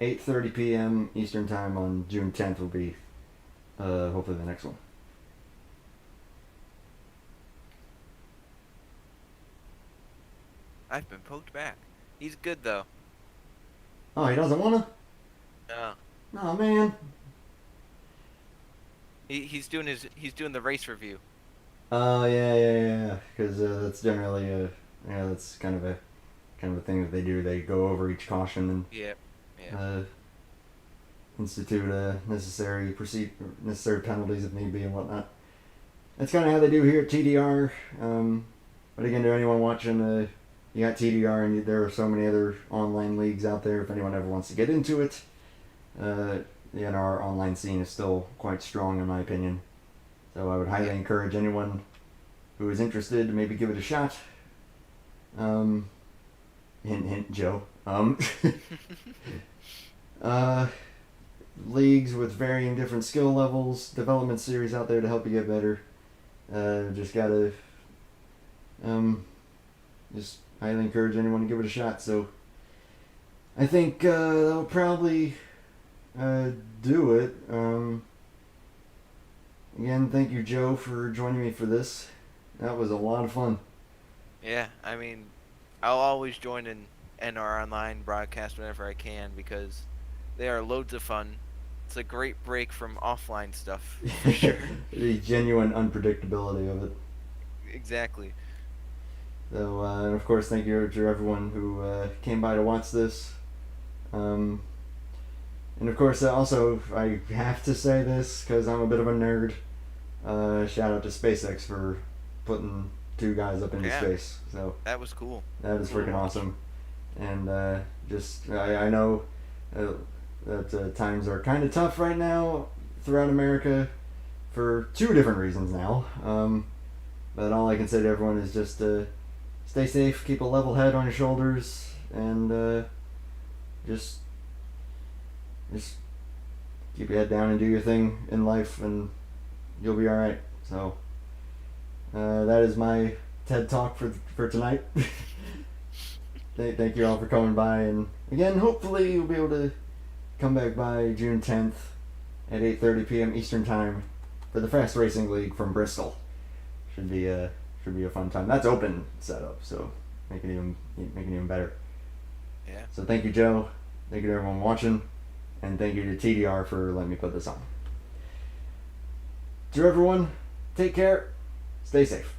8:30 p.m. Eastern Time on June 10th will be hopefully the next one. I've been poked back. He's good though. Oh, he doesn't wanna? No. Oh man. He's doing the race review. Oh yeah. Because that's generally that's kind of a thing that they do. They go over each caution and Yeah. institute necessary penalties if need be and whatnot. That's kind of how they do here at TDR. But again, to anyone watching, you got TDR, and there are so many other online leagues out there. If anyone ever wants to get into it, our online scene is still quite strong, in my opinion. So I would highly encourage anyone who is interested to maybe give it a shot. Hint, hint, Joe. Leagues with varying different skill levels, development series out there to help you get better. Just gotta just highly encourage anyone to give it a shot. So I think they'll probably do it. Again, thank you, Joe, for joining me for this. That was a lot of fun. Yeah, I mean, I'll always join in our online broadcast whenever I can because they are loads of fun. It's a great break from offline stuff, for sure. The genuine unpredictability of it. Exactly. So, and of course, thank you to everyone who came by to watch this. And of course, also, I have to say this because I'm a bit of a nerd. Shout out to SpaceX for putting 2 guys up into space. So that was cool. That is freaking awesome. And I know that times are kind of tough right now throughout America for 2 different reasons now. But all I can say to everyone is just stay safe, keep a level head on your shoulders, and just keep your head down and do your thing in life, and you'll be all right. So that is my TED Talk for tonight. Thank you all for coming by, and again, hopefully you'll be able to come back by June 10th at 8:30 p.m. Eastern Time for the Fast Racing League from Bristol. Should be a fun time. That's open setup, so make it even better. Yeah. So thank you, Joe. Thank you to everyone watching, and thank you to TDR for letting me put this on. To everyone, take care, stay safe.